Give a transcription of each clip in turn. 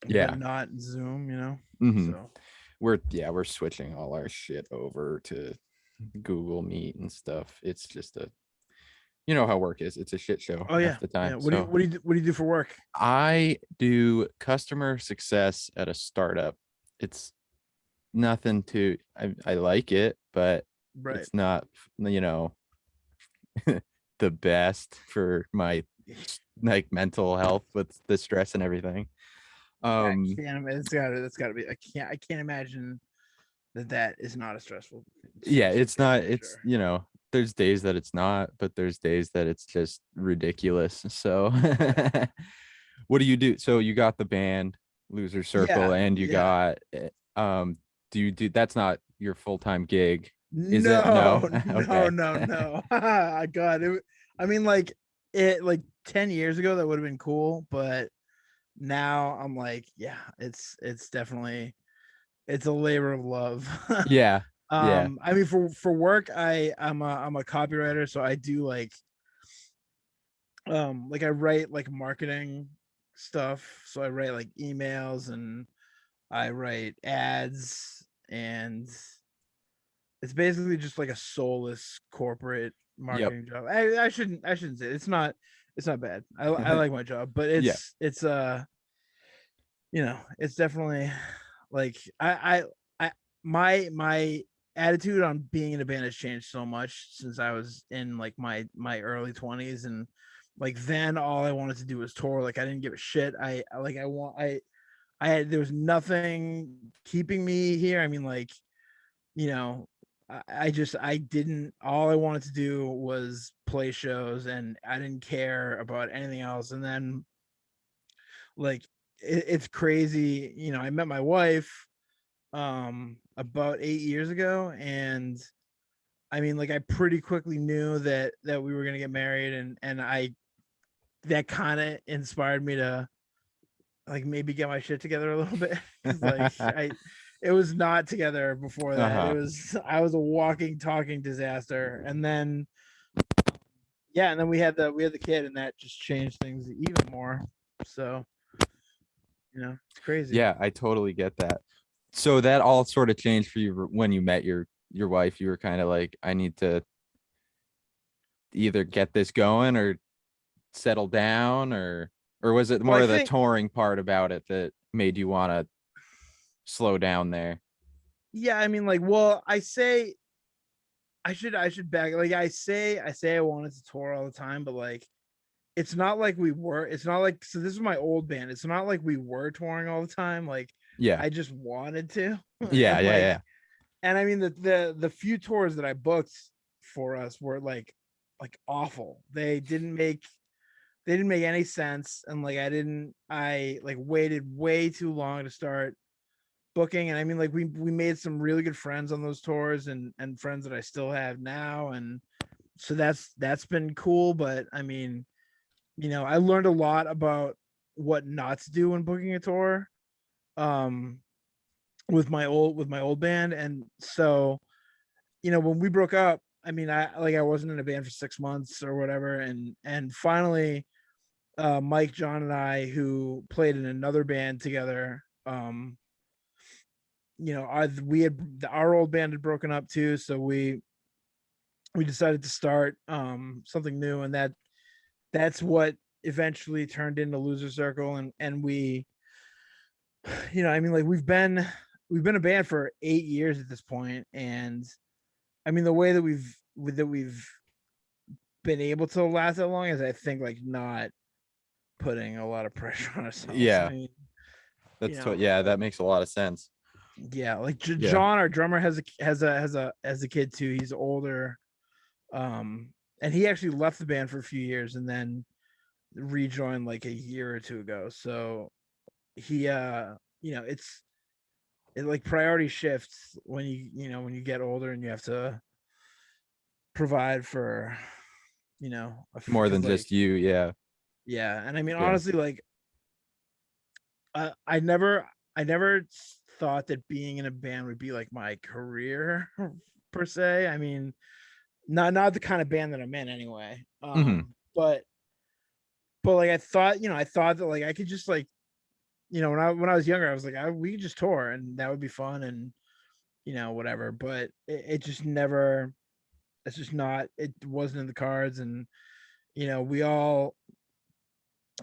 but Yeah. not Zoom, Hmm. So We're switching all our shit over to Google Meet and stuff. It's just a, you know how work is. It's a shit show oh half yeah, the yeah. time. What do you So what do you do- what do you do for work? I do customer success at a startup. It's nothing to, I like it, but Right. it's not, you know, the best for my like mental health with the stress and everything. Yeah, I Um, can't imagine. It's gotta be. I can't imagine that is not a stressful yeah, it's thing not, for it's, sure. you know, there's days that it's not, but there's days that it's just ridiculous. So Right. what do you do? So you got the band Loser Circle Yeah. and you Yeah. got do you do, that's not your full-time gig, is it? No. No, no, Okay. no, no. I got it. I mean, like 10 years ago, that would have been cool, but now I'm like, yeah, it's definitely it's a labor of love. Yeah. Yeah. I mean, for work, I'm a copywriter, so I do like I write like marketing stuff. So I write like emails and I write ads, and it's basically just like a soulless corporate Yep. marketing job. I shouldn't say it's not bad. I like my job, but Yeah. it's definitely like I my attitude on being in a band has changed so much since I was in like my early 20s. And like then all I wanted to do was tour. Like I didn't give a shit. I had there was nothing keeping me here. I mean, like, you know, I didn't, all I wanted to do was play shows and I didn't care about anything else. And then like it's crazy, I met my wife about 8 years ago. And I mean, like I pretty quickly knew that we were gonna get married. And I that kind of inspired me to like maybe get my shit together a little bit. Because like I it was not together before that. Uh-huh. I was a walking talking disaster. And then yeah, and then we had the kid, and that just changed things even more. So it's crazy. Yeah, I totally get that. So that all sort of changed for you when you met your wife. You were kind of like, I need to either get this going or settle down, or was it Well, more I of the think, touring part about it that made you want to slow down there? yeah, I mean, like, well, I should back, like, I say I wanted to tour all the time, but like it's not like, so this is my old band. It's not like we were touring all the time. Like Yeah. I just wanted to. Yeah, and yeah, like yeah. and I mean the few tours that I booked for us were like awful. They didn't make any sense. And like I like waited way too long to start booking. And I mean, like we made some really good friends on those tours, and friends that I still have now. And so that's been cool. But I mean, I learned a lot about what not to do when booking a tour um with my old band. And so, when we broke up, I mean, I wasn't in a band for 6 months or whatever. And finally, Mike, John, and I, who played in another band together, our old band had broken up too. So we decided to start something new. And that's what eventually turned into Loser Circle. And we, I mean, like we've been a band for 8 years at this point. And I mean, the way that we've been able to last that long is, I think, like not putting a lot of pressure on ourselves. I Yeah. mean, you That's know, yeah, that makes a lot of sense. yeah, like Yeah. John, our drummer, has a kid too. He's older, and he actually left the band for a few years and then rejoined like a year or two ago. So he, it like priority shifts when you get older and you have to provide for, More than because like, just you. Yeah. yeah. And I mean, Yeah. honestly, like, I never thought that being in a band would be like my career per se. I mean, not the kind of band that I'm in anyway. Hmm. But like I thought that like I could just like when I was younger, I was like, we could just tour and that would be fun and whatever. But it just never. It's just not. It wasn't in the cards, and we all.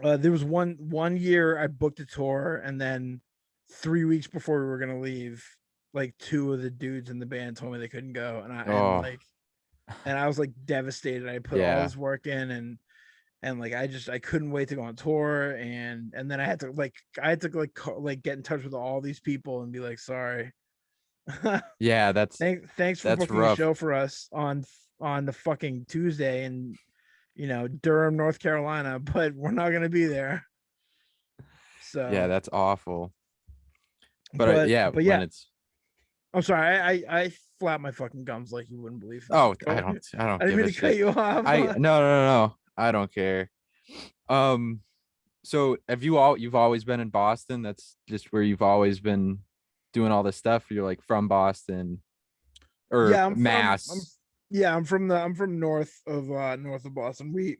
There was one year I booked a tour, and then 3 weeks before we were gonna leave, like two of the dudes in the band told me they couldn't go, Oh, and I was like devastated. I put all yeah. this work in, and like I couldn't wait to go on tour, and then I had to get in touch with all these people and be like, sorry. Yeah, Thanks for that's booking a rough. show for us on the fucking Tuesday in Durham, North Carolina, but we're not gonna be there. Yeah, So, that's awful. But but yeah, but when yeah, it's I'm sorry. I flap my fucking gums like you wouldn't believe. oh, I Go. don't I don't I didn't give mean a to cut shit. you I off. no. I don't care. Um, so you've always been in Boston? That's just where you've always been doing all this stuff. You're like from Boston or Yeah, Mass. I'm from north of Boston.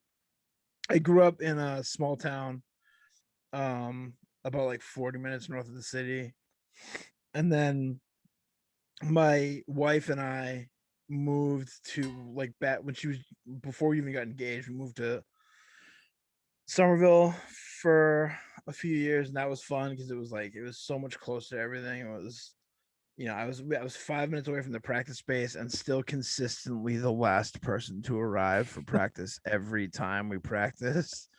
I grew up in a small town, um, about like 40 minutes north of the city, and then my wife and I moved to like back when she was before we even got engaged. We moved to Somerville for a few years, and that was fun because it was so much closer to everything. It was I was 5 minutes away from the practice space and still consistently the last person to arrive for practice every time we practice.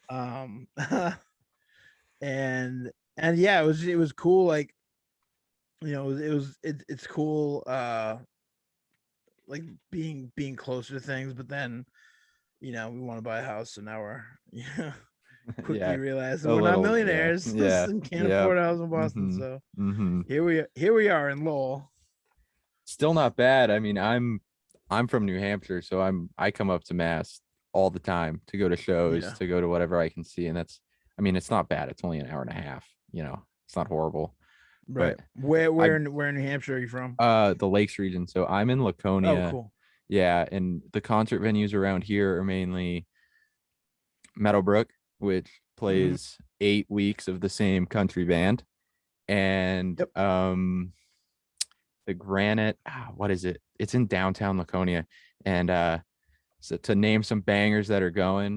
Um and yeah, it was cool. Like, it's cool, like being closer to things, but then we want to buy a house, so now we're quickly Yeah, realizing a we're not little. Yeah, millionaires yeah, and can't yeah. afford a house in Boston. Mm-hmm. So Mm-hmm. here we are in Lowell. Still not bad. I mean, I'm from New Hampshire, so I come up to Mass all the time to go to shows, Yeah, to go to whatever I can see, and I mean, it's not bad. It's only an hour and a half. It's not horrible. right. But Where I where in New Hampshire are you from? the Lakes region, so I'm in Oh, Laconia. cool. Yeah, and the concert venues around here are mainly Meadowbrook, which Hmm. plays 8 weeks of the same country band, and Yep. the Granite. What is it? It's in downtown Laconia, and so to name some bangers that are going,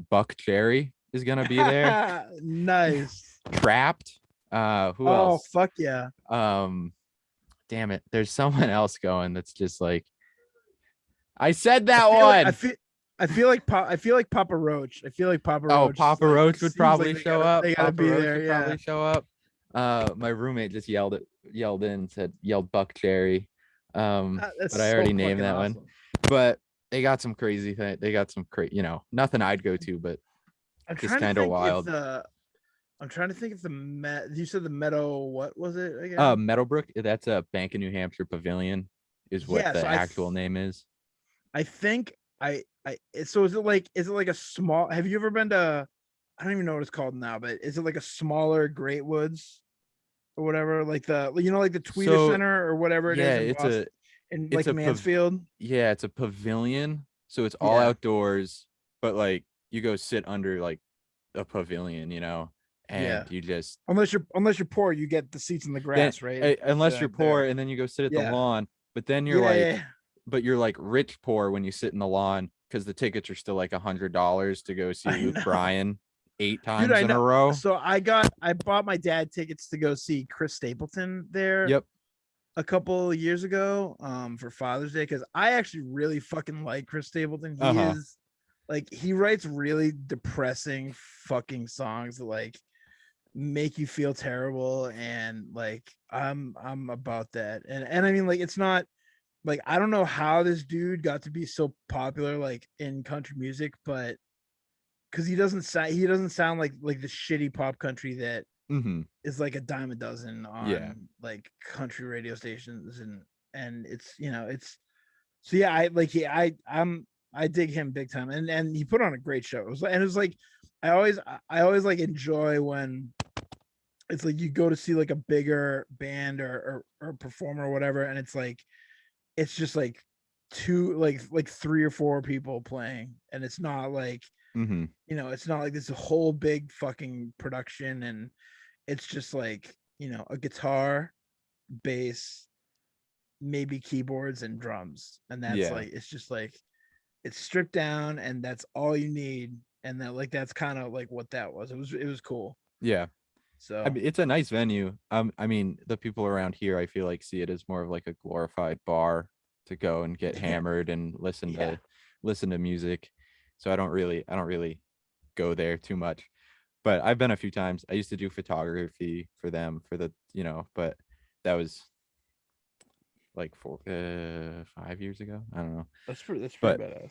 Buck Cherry is gonna be there. Nice. Trapped. Who Oh, else? fuck yeah. Um, damn it. There's someone else going that's just like I said I that feel like I one. feel I feel like I feel like Papa Roach. I feel like Papa Oh, Roach is Papa like Roach would seems like probably show up. they gotta Papa be Roach there. would Yeah. probably show up. My roommate just yelled in and said yelled Buck Cherry. That's But I so already named fucking that one. awesome. But they got some crazy thing. They got some crazy, nothing I'd go to, but I'm just trying to kind of think if wild. the I'm trying to think if the you said the Meadow, what was it again? Meadowbrook, that's a Bank of New Hampshire Pavilion, is what Yeah, the so actual name is. I think so is it like a small, have you ever been to, I don't even know what it's called now, but is it like a smaller Great Woods or whatever, like like the Tweeter So Center or whatever it yeah, is in Boston, in it's like Mansfield? yeah, it's a pavilion. So it's all Yeah. outdoors, but like you go sit under like a pavilion, Yeah. and you just Unless you're poor, you get the seats in the then grass, right? You sit unless you're out poor there. and then you go sit at the Yeah. lawn, but then you're Yeah, like, yeah. but you're like rich poor when you sit in the lawn because the tickets are still like $100 to go see I Luke know. Bryan eight Dude, times I in a know. row. So I bought my dad tickets to go see Chris Stapleton there Yep. a couple of years ago, for Father's Day, because I actually really fucking like Chris Stapleton. He Uh-huh. is like, he writes really depressing fucking songs that like make you feel terrible, and like I'm about that. And I mean, like, it's not like, I don't know how this dude got to be so popular like in country music, but because he doesn't sound like the shitty pop country that Mm-hmm. is like a dime a dozen Yeah. on like country radio stations, and it's so yeah, I like he I dig him big time, and he put on a great show. It was like, I always like enjoy when it's like you go to see like a bigger band or performer or whatever, and it's just like two, like three or four people playing, and it's not like Mm-hmm. You know, it's not like this whole big fucking production, and it's just like, you know, a guitar, bass, maybe keyboards and drums. And that's Yeah. like, it's just like, it's stripped down and that's all you need. And that, like, that's kind of like what that was. It was cool. Yeah. I So mean, it's a nice venue. I mean, the people around here, I feel like see it as more of like a glorified bar to go and get yeah, hammered and yeah, listen to music. So I don't really go there too much. But I've been a few times. I used to do photography for them for the, but that was like 5 years ago. I don't know. that's pretty But badass.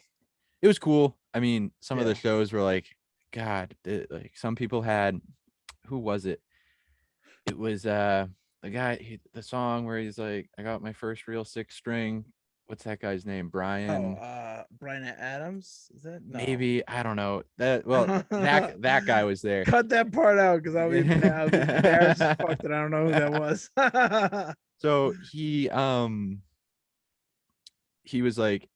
it was cool. I mean, some of the Yeah. shows were like, God, like some people had, who was it? It was the guy, the song where he's like, I got my first real six string. What's that guy's name? Oh, Brian. Brian Adams, is that? No. Maybe, I don't know. That guy was there. Cut that part out because I'll be embarrassed as fuck that I don't know who that was. So he was like,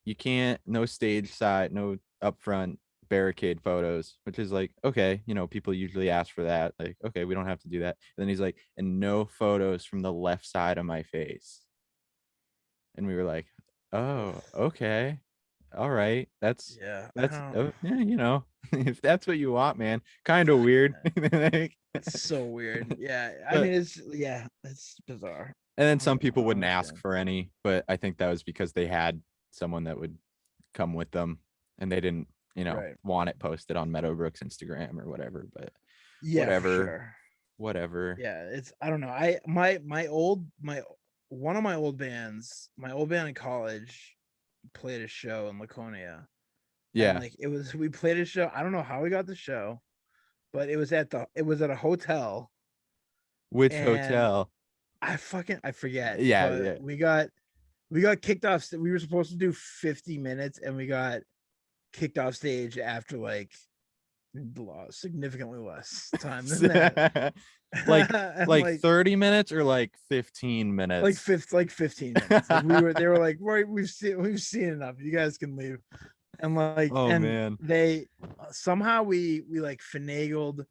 you can't, no stage side, no upfront barricade photos, which is like, okay, people usually ask for that. Like, okay, we don't have to do that. And then he's like, and no photos from the left side of my face. And we were like, oh, okay. All right. Yeah, I That's don't. yeah, if that's what you want, man. Kind of weird. Like, It's so weird. Yeah, I but mean, it's bizarre. and I then some don't, people I don't wouldn't ask understand. for any, but I think that was because they had someone that would come with them and they didn't, Right. want it posted on Meadowbrook's Instagram or whatever. But Yeah, for whatever, sure. whatever. Yeah, it's I don't know. My one of my old band in college played a show in Laconia, and Yeah. like we played a show. I don't know how we got the show, but it was at a hotel, Which and hotel? I forget, Yeah, but yeah. we got kicked off. We were supposed to do 50 minutes, and we got kicked off stage after like significantly less time than that. like And like 30 minutes or like 15 minutes. like 15 minutes. Like they were like, right, we've seen enough. You guys can leave. And like, Oh and man. they somehow we like finagled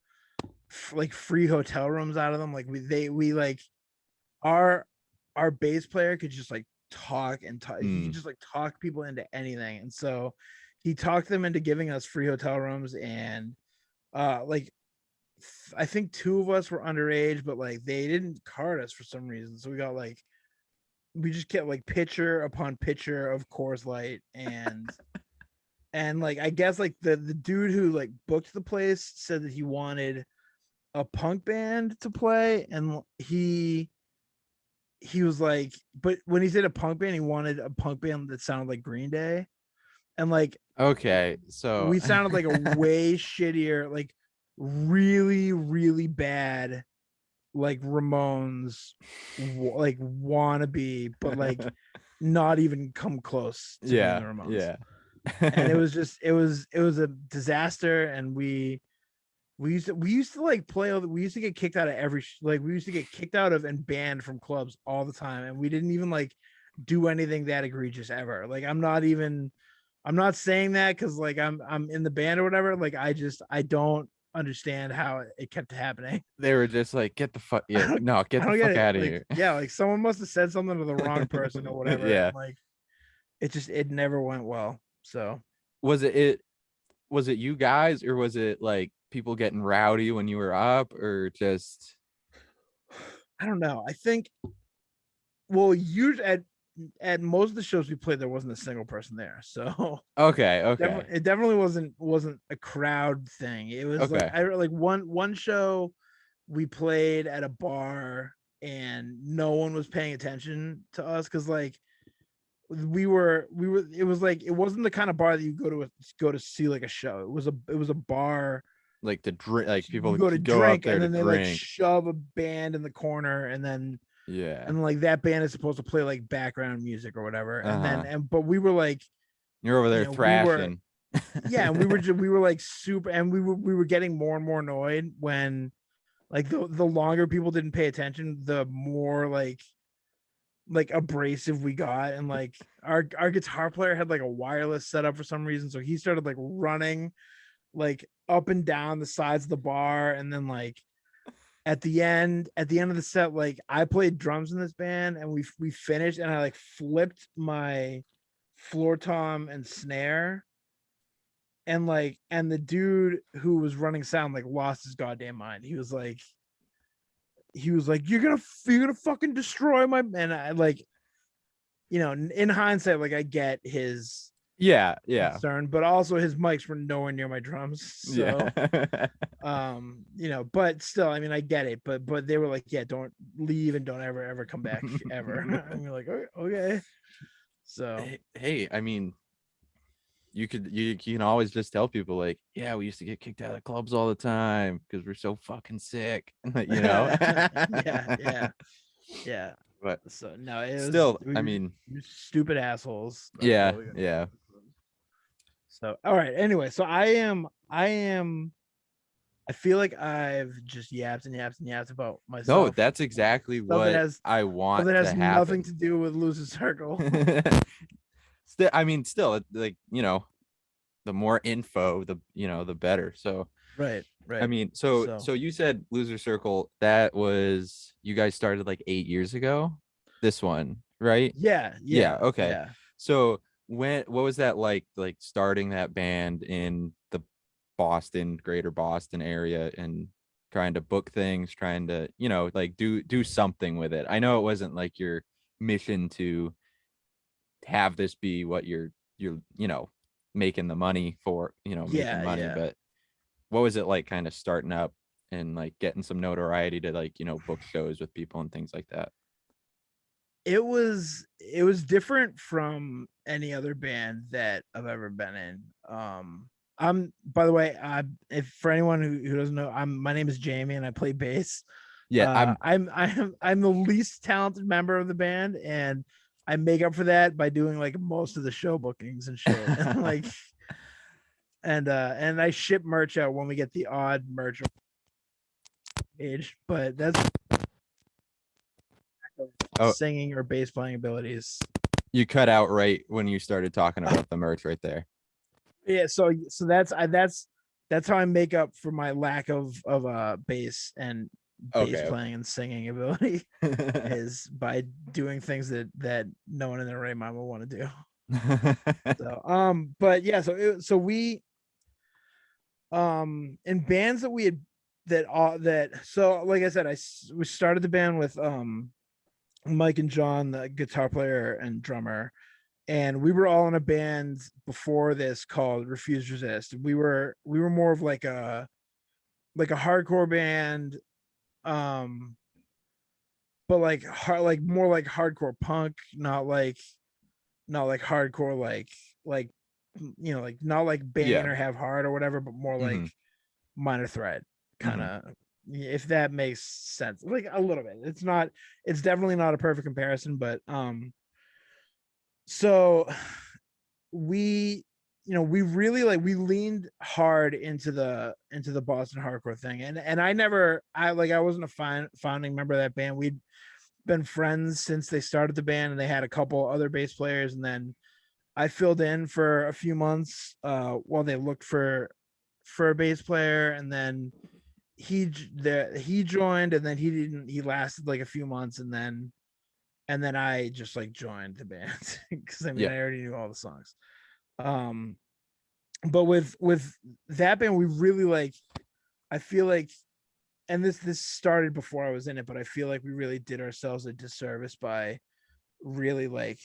like free hotel rooms out of them. Like we like our our bass player could just like talk and talk. He could Mm. just like talk people into anything. And so he talked them into giving us free hotel rooms. And like I think two of us were underage, but like they didn't card us for some reason. So we got like we just kept like picture upon picture of Coors Light. And like I guess like the dude who like booked the place said that he wanted a punk band to play. And he was like, but when he said a punk band, he wanted a punk band that sounded like Green Day. And like Okay, so we sounded like a way shittier, like really, really bad, like Ramones, like wannabe, but like not even come close to being yeah, the Ramones. yeah. And it was just it was a disaster. And we used to like play we used to get kicked out of like we used to get kicked out of and banned from clubs all the time. And we didn't even like do anything that egregious ever. Like I'm not saying that because like I'm in the band or whatever. Like I don't understand how it kept happening. They were just like, get the fuck, I yeah, don't no, I get the don't get fuck it. out of Like, here. yeah, like someone must have said something to the wrong person or whatever. Yeah. And like it never went well. So Was it was it you guys, or was it like people getting rowdy when you were up, or just I don't know. I think well, you at most of the shows we played, there wasn't a single person there. So okay, okay, it definitely wasn't a crowd thing. It was like okay. I like one show we played at a bar and no one was paying attention to us because like we were it was like it wasn't the kind of bar that you go to see like a show. It was a bar Like the drink, like you people go to go up drink, there and to then they like drink. shove a band in the corner. Yeah. And like that band is supposed to play like background music or whatever. And then Uh-huh. and but we were like, You're over there we were thrashing. yeah, and we were like super, and we were getting more and more annoyed when like the longer people didn't pay attention, the more like abrasive we got. And like our guitar player had like a wireless setup for some reason, so he started like running like up and down the sides of the bar, and then like at the end of the set, like I played drums in this band, and we finished, and I like flipped my floor tom and snare, and the dude who was running sound like lost his goddamn mind. He was like, you're gonna fucking destroy my, and I like, in hindsight, like I get his Yeah, yeah, concern, but also his mics were nowhere near my drums. So yeah. but still, I mean, I get it, but they were like, yeah, don't leave and don't ever come back ever. And we're like, okay. So Hey, I mean, you can always just tell people like, yeah, we used to get kicked out of clubs all the time because we're so fucking sick, you know. yeah. But So no, it was still, I mean, we stupid assholes. That's yeah, all we got. yeah. So all right. Anyway, so I feel like I've just yapped and yapped and yapped about No, myself. that's exactly Stuff that what has I stuff want that to has nothing happen. to do with Loser Circle. Still, I mean, still, like, the more info, the better. So, Right, I right. mean, so So so you said Loser Circle, that was you guys started like 8 years ago. This one, right? yeah, Yeah, yeah, okay. yeah. So what was that like starting that band in the greater Boston area and trying to book things, trying to, like do something with it. I know it wasn't like your mission to have this be what you're making the money for, making Yeah, money, yeah. but what was it like kind of starting up and like getting some notoriety to like, book shows with people and things like that? It was different from any other band that I've ever been in. I'm by the way, if for anyone who doesn't know, my name is Jamie and I play bass. Yeah, I'm the least talented member of the band, and I make up for that by doing like most of the show bookings and shit. And like and I ship merch out when we get the odd merch page, but that's oh, singing or bass playing abilities. you cut out right when you started talking about the merch right there. Yeah, so that's how I make up for my lack of bass and bass Okay. playing and singing ability is by doing things that no one in their right mind will want to do. So but yeah, so we in bands that we had that so like I said, we started the band with Mike and John, the guitar player and drummer, and we were all in a band before this called Refuse Resist. We were more of like a hardcore band, um, but like more like hardcore punk, not like hardcore like like not like Bangin' Yeah. or Have Heart or whatever, but more like Hmm. Minor Threat kind Hmm. of, if that makes sense, like a little bit. It's definitely not a perfect comparison, but so we we really like we leaned hard into the Boston hardcore thing, and I wasn't a founding member of that band. We'd been friends since they started the band, and they had a couple other bass players, and then I filled in for a few months while they looked for a bass player, and then he joined, and then he lasted like a few months, and then I just like joined the band because I mean Yeah. I already knew all the songs. Um, but with that band, we really like. I feel like, and this started before I was in it, but I feel like we really did ourselves a disservice by really like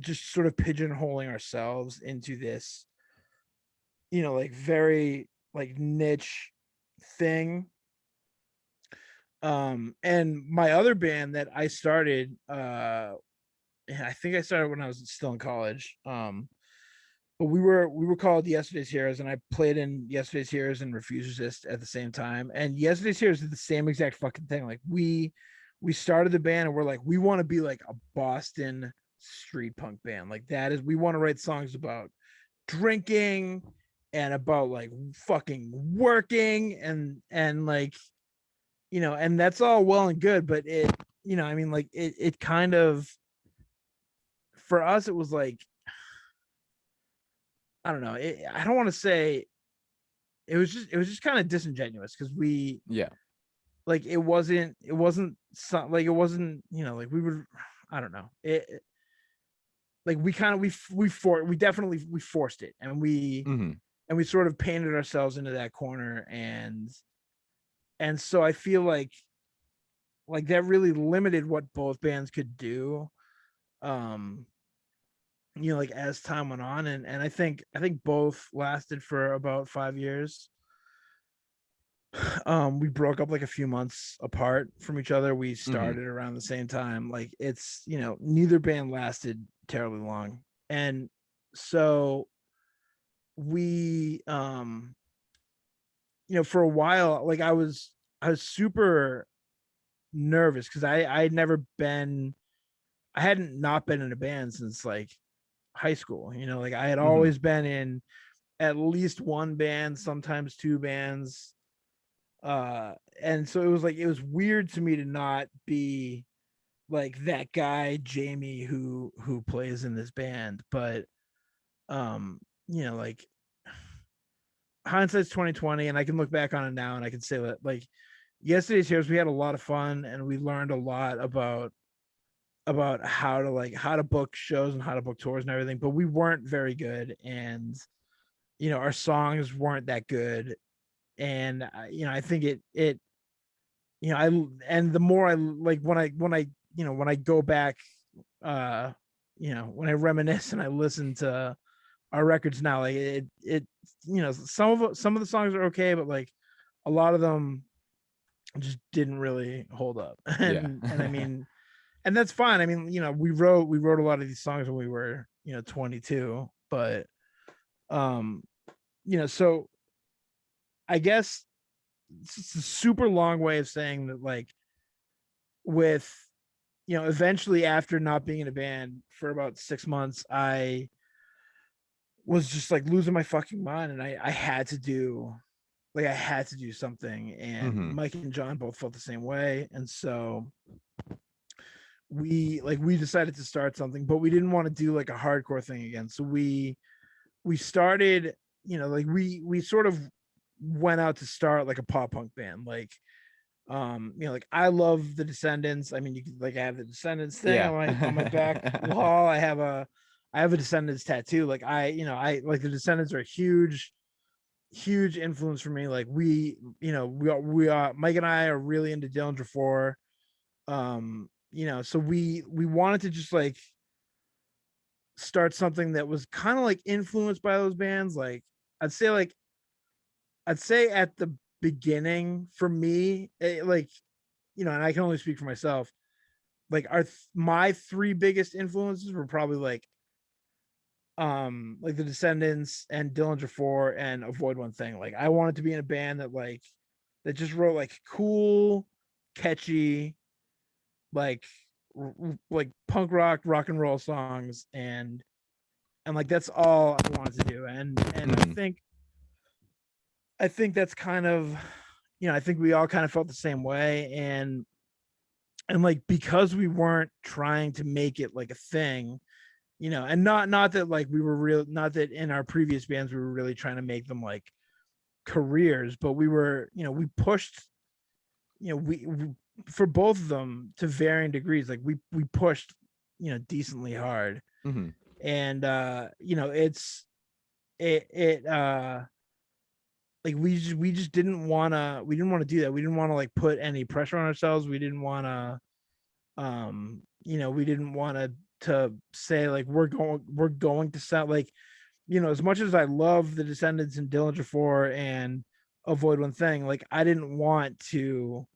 just sort of pigeonholing ourselves into this, like very like niche thing. And my other band that I started, I think I started when I was still in college. But we were called Yesterday's Heroes, and I played in Yesterday's Heroes and Refuse Resist at the same time. And Yesterday's Heroes did the same exact fucking thing. Like we started the band, and we're like, we want to be like a Boston street punk band. Like that is, we want to write songs about drinking and about like fucking working, and like, and that's all well and good, but I mean, like it kind of, for us it was like, I don't know. I don't want to say. it was just kind of disingenuous because we Yeah. like it wasn't like it wasn't, you know, like we would, I don't know like we kind of we definitely we forced it, Hmm. and we sort of painted ourselves into that corner, and so I feel like that really limited what both bands could do, um you know, like as time went on, and I think both lasted for about 5 years. We broke up like a few months apart from each other. We Hmm. started around the same time. Like it's, you know, neither band lasted terribly long. And so we you know, for a while, like I was super nervous because I had never been, I hadn't not been in a band since like high school. You know, like I had Hmm. always been in at least one band, sometimes two bands. And so it was like it was weird to me to not be like that guy Jamie who plays in this band. But you know, like hindsight's 2020, and I can look back on it now and I can say that like yesterday's heroes, we had a lot of fun and we learned a lot about how to like how to book shows and how to book tours and everything, but we weren't very good, and you know, our songs weren't that good. And you know, I think it you know, and the more I like when I you know, when I go back, uh you know, when I reminisce and I listen to our records now, like it you know, some of the songs are okay, but like a lot of them just didn't really hold up. Yeah. And I mean, and that's fine. I mean, you know, we wrote a lot of these songs when we were, you know, 22, but um you know, so I guess it's a super long way of saying that like with, you know, eventually after not being in a band for about 6 months, I was just like losing my fucking mind, and I had to do like I had to do something, and Hmm. Mike and John both felt the same way, and so we decided to start something, but we didn't want to do like a hardcore thing again. So we started, you know, like we sort of went out to start like a pop punk band, like you know, like I love the Descendants. I mean, you could like I have the Descendants thing Yeah. on my back wall. I have a Descendants tattoo. Like I, you know, I like the Descendants are a huge influence for me. Like we, you know, we are Mike and I are really into Dylan Drafor. You know, so we wanted to just like start something that was kind of like influenced by those bands. I'd say like I'd say at the beginning for me, like, you know, and I can only speak for myself. Like my three biggest influences were probably like the Descendants and Dylan Drafor and Avoid One Thing. Like I wanted to be in a band that like that just wrote like cool, catchy, like like punk rock and roll songs, and like that's all I wanted to do. And Hmm. I think that's kind of, you know, I think we all kind of felt the same way, and like because we weren't trying to make it like a thing, you know, and not that like we were real, not that in our previous bands we were really trying to make them like careers, but we were, you know, we pushed, you know, we for both of them to varying degrees. Like we pushed, you know, decently hard, Hmm. and you know, it like we just didn't want to, we didn't want to do that. We didn't want to like put any pressure on ourselves. We didn't want to you know, we didn't want to say like we're going to sound like, you know, as much as I love the Descendants and Dillinger 4 and Avoid One Thing, like I didn't want to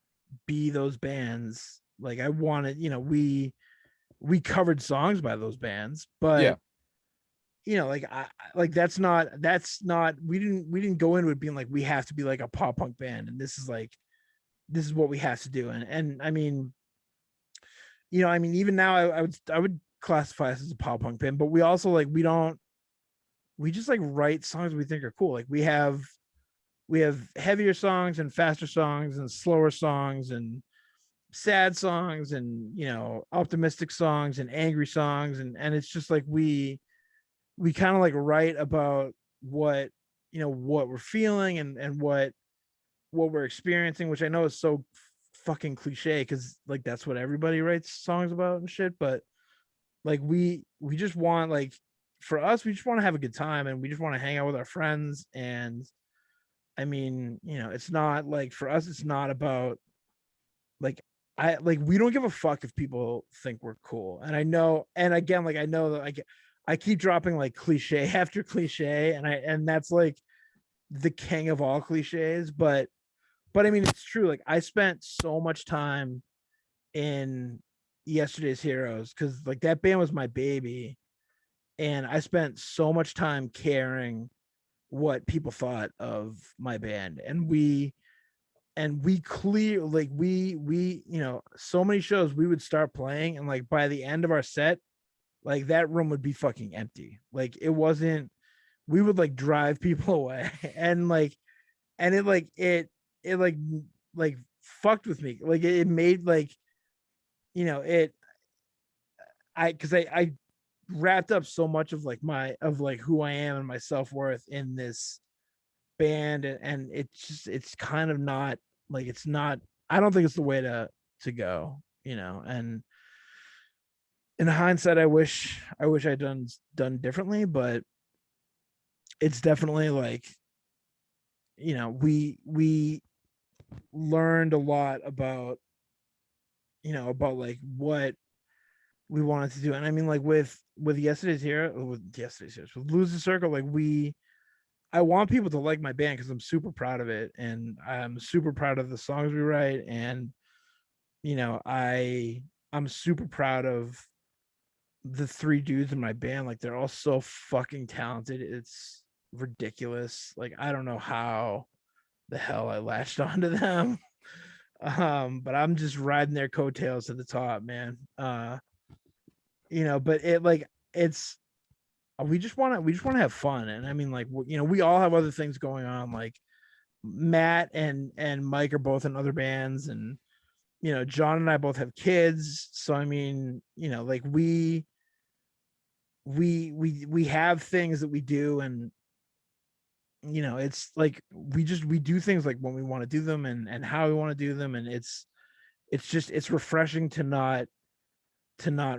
be those bands. Like I wanted, you know, we covered songs by those bands, Yeah. but you know, like like that's not we didn't go into it being like we have to be like a pop punk band, and this is like this is what we have to do. And I mean, you know, I mean, even now I would classify us as a pop punk band, but we also like we just like write songs we think are cool. Like we have heavier songs and faster songs and slower songs and sad songs and, you know, optimistic songs and angry songs, and it's just like we kind of like write about what, what we're feeling and what we're experiencing, which I know is so fucking cliche because like that's what everybody writes songs about and shit. But like we just want like for us, we just want to have a good time and we just want to hang out with our friends. And I mean, it's not like for us, it's not about like we don't give a fuck if people think we're cool. And I know, and again, like I know that I keep dropping like cliche after cliche, and that's like the king of all cliches, but I mean it's true. Like I spent so much time in Yesterday's Heroes because like that band was my baby, and I spent so much time caring what people thought of my band, and we clear like we so many shows we would start playing, and like by the end of our set, like that room would be fucking empty. Like it wasn't. We would like drive people away, and like and it like fucked with me. Like it made like it because I wrapped up so much of like my of like who I am and my self-worth in this band, and it's kind of not like it's not. I don't think it's the way to go, and in hindsight I wish I'd done differently, but it's definitely like we learned a lot about like what we wanted to do. And I mean like with yesterday's here with Lose the Circle, like I want people to like my band because I'm super proud of it, and I'm super proud of the songs we write, and I'm super proud of the three dudes in my band. Like they're all so fucking talented. It's ridiculous. Like I don't know how the hell I latched onto them. But I'm just riding their coattails to the top, man. But it like it's we just want to have fun. And I mean like we all have other things going on. Like Matt and Mike are both in other bands, and John and I both have kids. So I mean, like we have things that we do, and it's like we do things like when we want to do them, and how we want to do them, and it's refreshing to not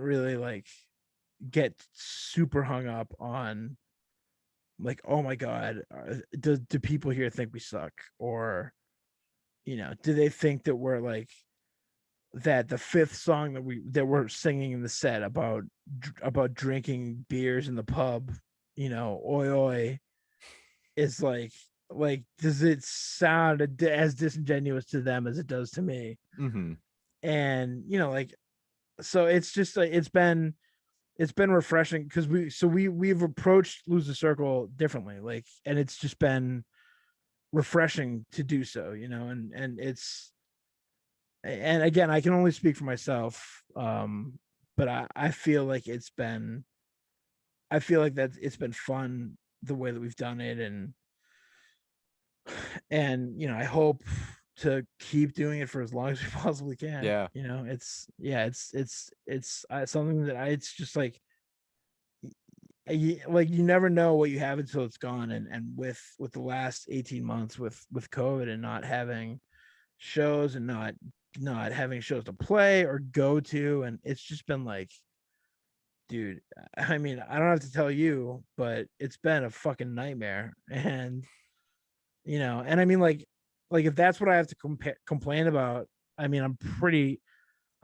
really like get super hung up on like, oh my god, do people here think we suck, or do they think that we're like that the fifth song that we're singing in the set about drinking beers in the pub, oi oi, is like does it sound as disingenuous to them as it does to me? Mm-hmm. And like so it's just like it's been refreshing because we've approached Lose the Circle differently, like, and it's just been refreshing to do so, and it's and again I can only speak for myself, but I feel like I feel like that it's been fun the way that we've done it, and I hope to keep doing it for as long as we possibly can. Yeah. It's yeah, it's something that it's just like you never know what you have until it's gone, and with the last 18 months with COVID and not having shows and not having shows to play or go to, and it's just been like, dude, I mean I don't have to tell you, but it's been a fucking nightmare. And and I mean like if that's what I have to complain about, I mean I'm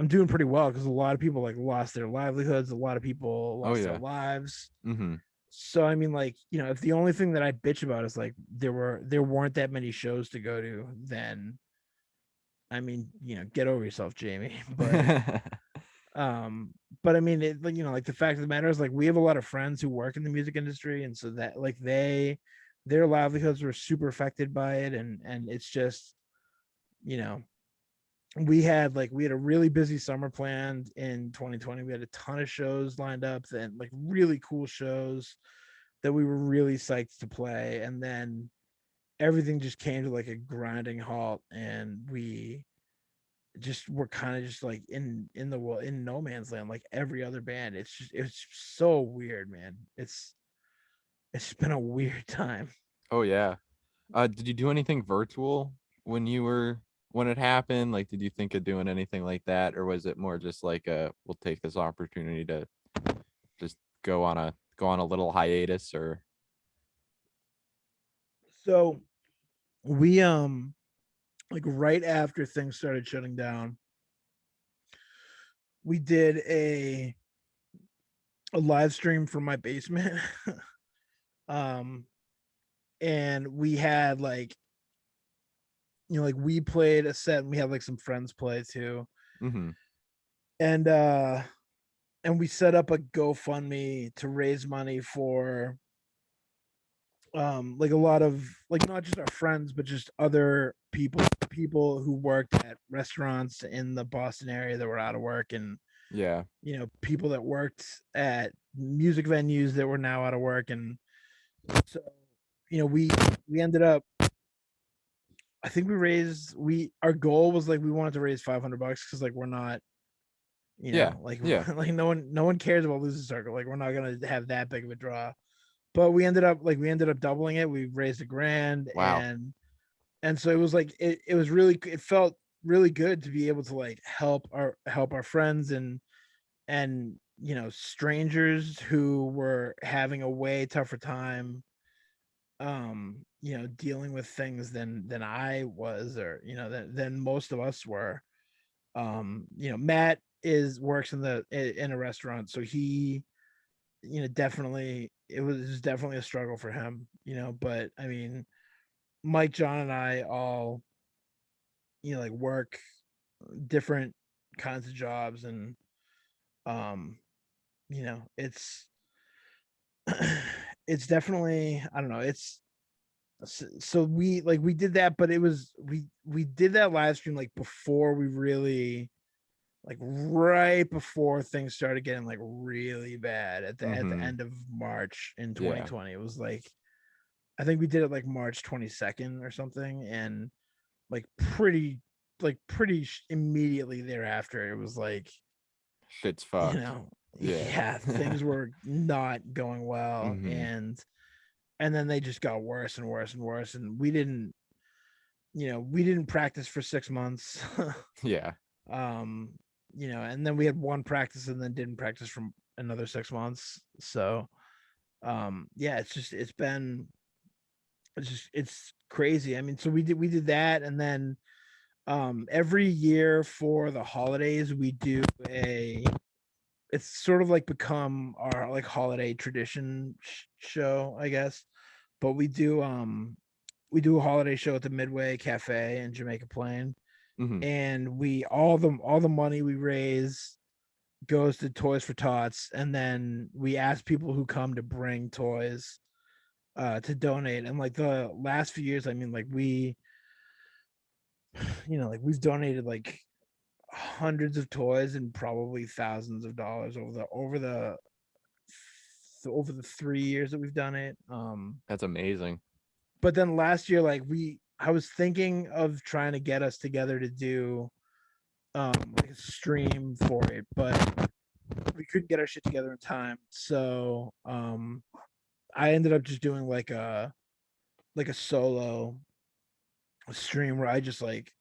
doing pretty well because a lot of people like lost their livelihoods, a lot of people Oh lost their yeah. lives. Mm-hmm. So I mean like if the only thing that I bitch about is like there weren't that many shows to go to, then I mean get over yourself, Jamie. Um but I mean it, like like the fact of the matter is like we have a lot of friends who work in the music industry, and so that like their livelihoods were super affected by it, and it's just you know we had a really busy summer planned in 2020. We had a ton of shows lined up, and like really cool shows that we were really psyched to play, and then everything just came to like a grinding halt, and we just were kind of just like in no man's land like every other band. It's so weird, man. It's been a weird time. Oh yeah. Did you do anything virtual when you were when it happened? Like, did you think of doing anything like that, or was it more just like we'll take this opportunity to just go on a little hiatus, or So we like right after things started shutting down, we did a live stream from my basement. um and we had like, like we played a set and we had like some friends play too. mm-hmm. And and we set up a GoFundMe to raise money for like a lot of, like, not just our friends but just other people who worked at restaurants in the Boston area that were out of work, and Yeah. people that worked at music venues that were now out of work. And so we ended up, I think we raised, we our goal was like we wanted to raise $500 because like we're not, Yeah. like Yeah. like no one cares about losing circle, like we're not gonna have that big of a draw. But we ended up doubling it. We raised $1,000, Wow. and so it was like it was really, it felt really good to be able to like help our friends and strangers who were having a way tougher time, dealing with things than I was, or than most of us were. Matt is works in a restaurant, so he, definitely, it was definitely a struggle for him, but I mean, Mike, John, and I all, like work different kinds of jobs, and um, it's it's definitely, I don't know, so we did that, but it was we did that live stream like before we really, like right before things started getting like really bad at the Mm-hmm. end of March in Yeah. 2020. It was like, I think we did it like March 22nd or something, and like pretty immediately thereafter, it was like, Shit's you fucked. know, Yeah. yeah, things were not going well, mm-hmm. and then they just got worse and worse and worse, and we didn't practice for 6 months. Yeah. um and then we had one practice and then didn't practice for another 6 months. So yeah, it's crazy. I mean, so we did that, and then every year for the holidays we do a it's sort of like become our like holiday tradition show, I guess. But we do a holiday show at the Midway Cafe in Jamaica Plain, Mm-hmm. and we all the money we raise goes to Toys for Tots, and then we ask people who come to bring toys to donate. And like the last few years, I mean, like like we've donated like hundreds of toys and probably thousands of dollars over the 3 years that we've done it. That's amazing. But then last year, like I was thinking of trying to get us together to do like a stream for it, but we couldn't get our shit together in time. So I ended up just doing like a solo stream where I just like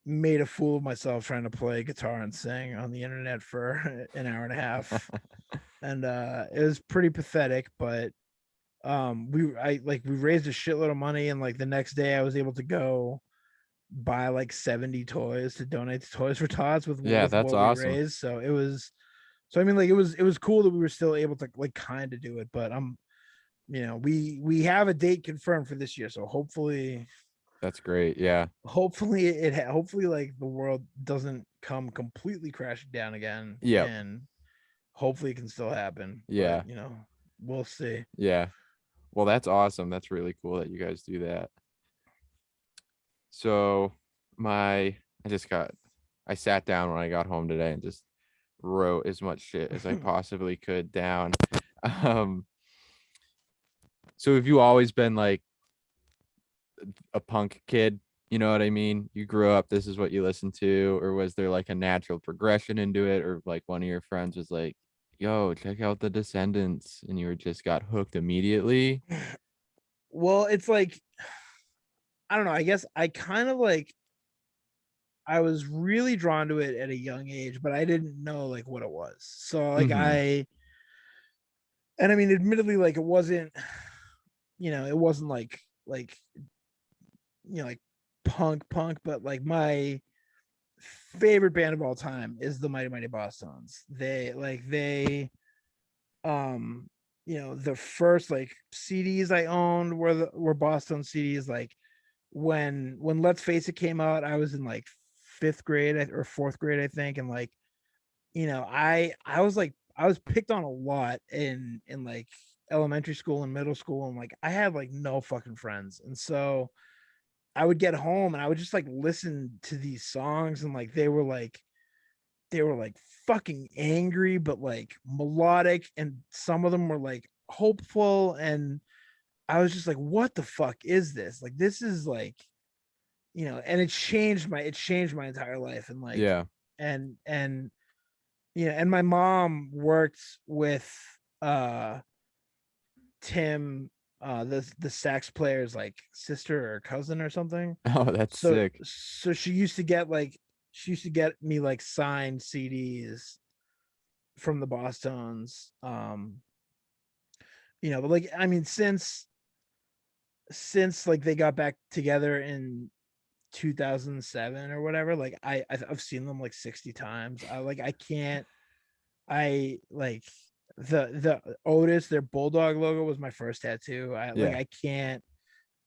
made a fool of myself trying to play guitar and sing on the internet for an hour and a half. And it was pretty pathetic, but we raised a shitload of money, and like the next day I was able to go buy like 70 toys to donate to Toys for Tots with Yeah, with that's what we awesome. raised. So I mean, like it was cool that we were still able to like kind of do it. But we have a date confirmed for this year, so That's great. Yeah. hopefully like the world doesn't come completely crashing down again, Yep. and hopefully it can still happen. But Yeah. we'll see. Yeah. Well, that's awesome. That's really cool that you guys do that. So my I just got I sat down when I got home today and just wrote as much shit as I possibly could down. Um so have you always been like a punk kid? You know what I mean? You grew up, this is what you listened to, or was there like a natural progression into it, or like one of your friends was like, "Yo, check out the Descendants," and you were just got hooked immediately? Well, it's like I don't know. I guess I kind of like I was really drawn to it at a young age, but I didn't know like what it was. So like Mm-hmm. and I mean, admittedly, like it wasn't, it wasn't like like punk, but like my favorite band of all time is the Mighty Mighty Bosstones. Um the first like CDs I owned were Boston CDs. Like when Let's Face It came out, I was in like fifth grade or fourth grade, I think, and like I was like I was picked on a lot in like elementary school and middle school, and like I had like no fucking friends, and so I would get home and I would just like listen to these songs, and like they were like fucking angry but like melodic, and some of them were like hopeful, and I was just like, what the fuck is this? Like this is like, and it changed my entire life, and like Yeah. and and my mom worked with uh Tim, the sax player's like sister or cousin or something. Oh, that's So sick. so she used to get me like signed CDs from the Bosstones. But like I mean, since like they got back together in 2007 or whatever, like I've seen them like 60 times. I can't I like the Otis, their bulldog logo was my first tattoo. Yeah. I can't.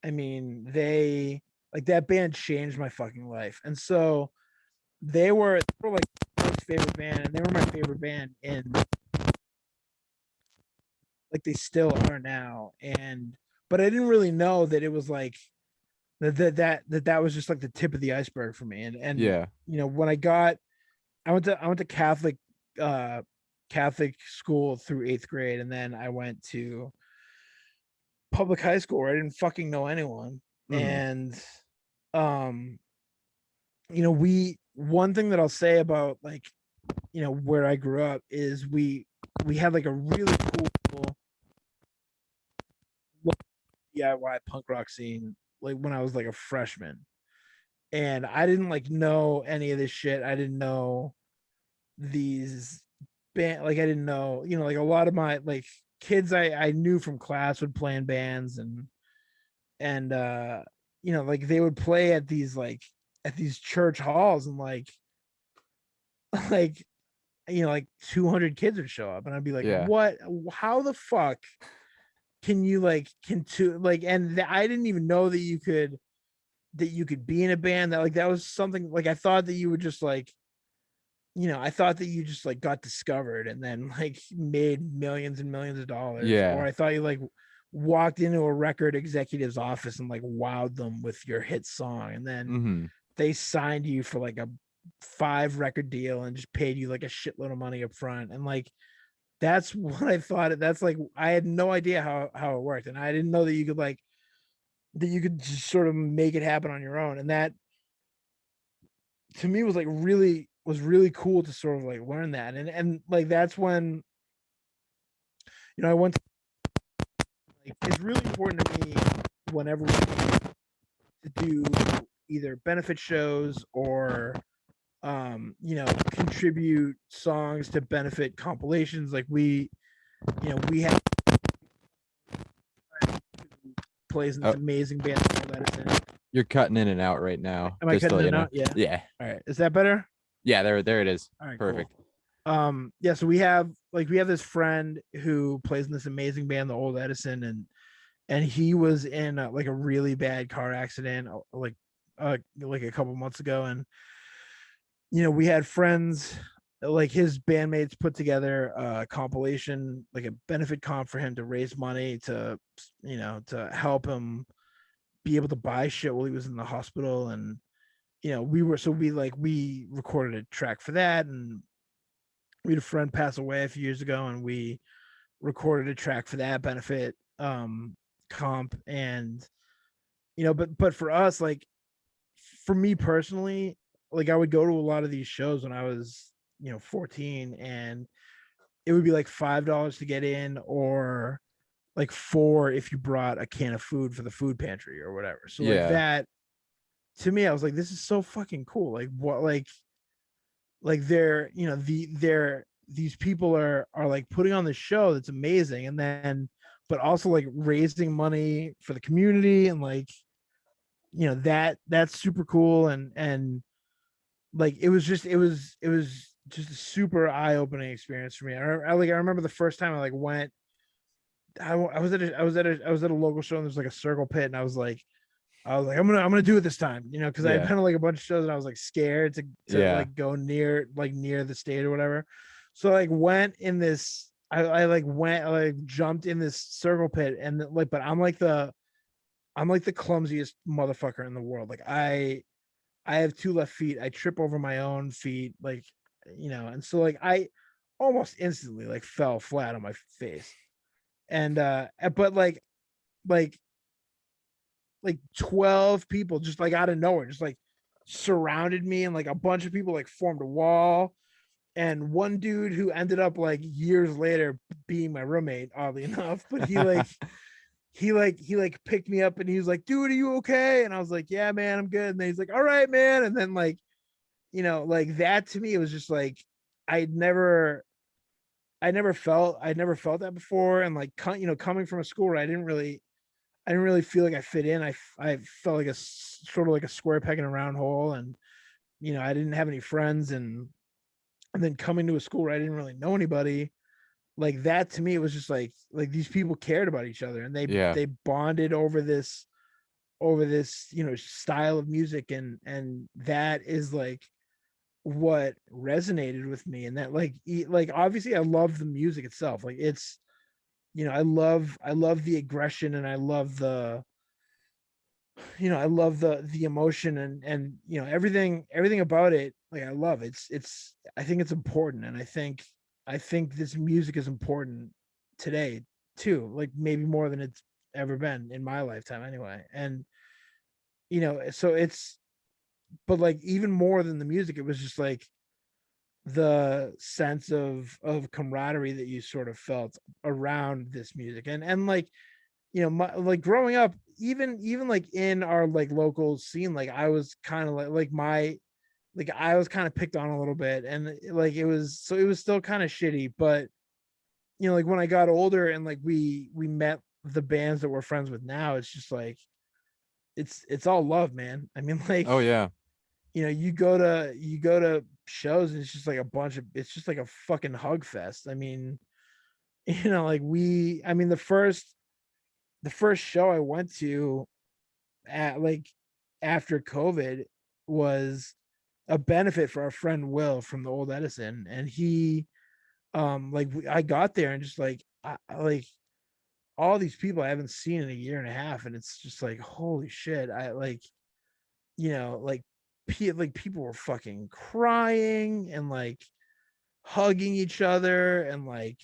I mean, they like that band changed my fucking life, and so they were like my first favorite band, and they were my favorite band, and like they still are now. And but I didn't really know that it was like that was just like the tip of the iceberg for me. And Yeah. when I went to uh Catholic school through eighth grade, and then I went to public high school where I didn't fucking know anyone. Mm-hmm. And um, we one thing that I'll say about like, where I grew up is we had like a really cool DIY punk rock scene like when I was like a freshman. And I didn't like know any of this shit. I didn't know these like I didn't know, like a lot of my like kids I knew from class would play in bands, and like they would play at these church halls, and like like like 200 kids would show up, and I'd be like, Yeah. what, how the fuck can you like can to like and I didn't even know that you could be in a band, that like that was something like I thought that you would just like I thought that you just like got discovered and then like made millions and millions of dollars, or Yeah. I thought you like walked into a record executive's office and like wowed them with your hit song, and then Mm-hmm. they signed you for like a 5 record deal and just paid you like a shitload of money up front. And like that's what I thought. That's like I had no idea how it worked, and I didn't know that you could just sort of make it happen on your own. And that to me was really cool to sort of like learn that. And like that's when I went to, like it's really important to me whenever we to do either benefit shows or contribute songs to benefit compilations. Like we have plays in this Oh, amazing band called Edison. you're cutting in and out right now. Am I Just to cutting let you it know. out? Yeah. Yeah. All right. Is that better? Yeah. There it is. All right, cool. Perfect. Yeah, so we have this friend who plays in this amazing band, the Old Edison, and he was in like a really bad car accident like a couple months ago. And we had friends like his bandmates put together a compilation, like a benefit comp for him to raise money to help him be able to buy shit while he was in the hospital. And we recorded a track for that, and we had a friend pass away a few years ago, and we recorded a track for that benefit comp. And but for us, like for me personally, like I would go to a lot of these shows when I was 14, and it would be like $5 to get in, or like 4 if you brought a can of food for the food pantry or whatever. So like Yeah. that to me, I was like, this is so fucking cool. Like what like they're, you know, they're these people are like putting on the show that's amazing, and then but also like raising money for the community, and like, you know, that's super cool. And like it was just a super eye-opening experience for me. I remember the first time I like went. I was at a local show, and there's like a circle pit, and I was like, I'm gonna do it this time, you know, because I had Yeah. been to like a bunch of shows, and I was like scared to Yeah. like go near the stage or whatever. So I, like went in this, I like went I, like jumped in this circle pit, and like, but I'm like the clumsiest motherfucker in the world. Like I have 2 left feet. I trip over my own feet, like, you know, and so like I almost instantly like fell flat on my face. And but like like 12 people just like out of nowhere just like surrounded me, and like a bunch of people like formed a wall, and one dude who ended up like years later being my roommate, oddly enough, but he picked me up, and he was like, dude, are you okay? And I was like, yeah, man, I'm good. And then he's like, all right, man. And then like, you know, like that to me, it was just like i'd never I'd never felt that before. And like, you know, coming from a school where I didn't really feel like I fit in. I felt like a sort of like a square peg in a round hole, and you know, I didn't have any friends, and then coming to a school where I didn't really know anybody, like that to me, it was just like these people cared about each other, and Yeah. they bonded over this, you know, style of music, and that is like what resonated with me. And that like obviously I love the music itself. Like it's, you know, I love the aggression, and I love the, you know, I love the emotion, and you know, everything about it. Like I love it's I think it's important, and I think this music is important today too, like maybe more than it's ever been in my lifetime anyway. And you know, so it's, but like even more than the music, it was just like the sense of camaraderie that you sort of felt around this music. And like, you know, like growing up, even like in our like local scene, like I was kind of like my like I was kind of picked on a little bit, and like it was, so it was still kind of shitty. But you know, like when I got older, and like we met the bands that we're friends with now, it's just like it's all love, man. I mean, like, Oh yeah. you know, you go to shows, and it's just like a bunch of, it's just like a fucking hug fest. I mean, you know, like I mean, the first show I went to at like after COVID was a benefit for our friend Will from the old Edison. And he like I got there, and just like like all these people I haven't seen in a year and a half, and it's just like, holy shit. I like, you know, like like people were fucking crying, and like hugging each other, and like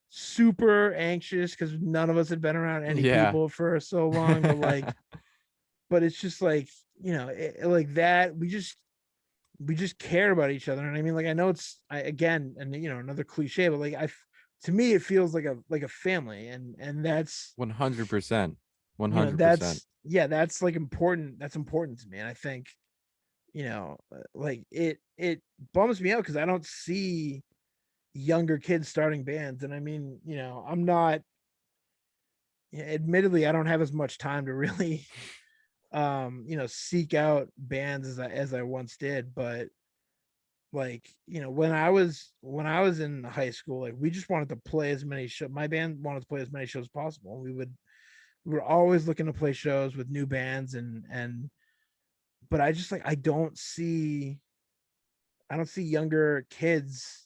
super anxious because none of us had been around any Yeah. people for so long. But like, but it's just like, you know, like that we just care about each other. And I mean, like, I know it's, again, and you know, another cliche, but like to me it feels like a family. And that's, 100%. you know, 100%. that's, yeah, that's like important, that's important to me. And I think, you know, like it bums me out because I don't see younger kids starting bands. And I mean, you know, I'm not, admittedly, I don't have as much time to really you know, seek out bands as I once did. But like, you know, when I was in high school, like we just wanted to play as many shows. My band wanted to play as many shows as possible. We were always looking to play shows with new bands. And but I just like I don't see younger kids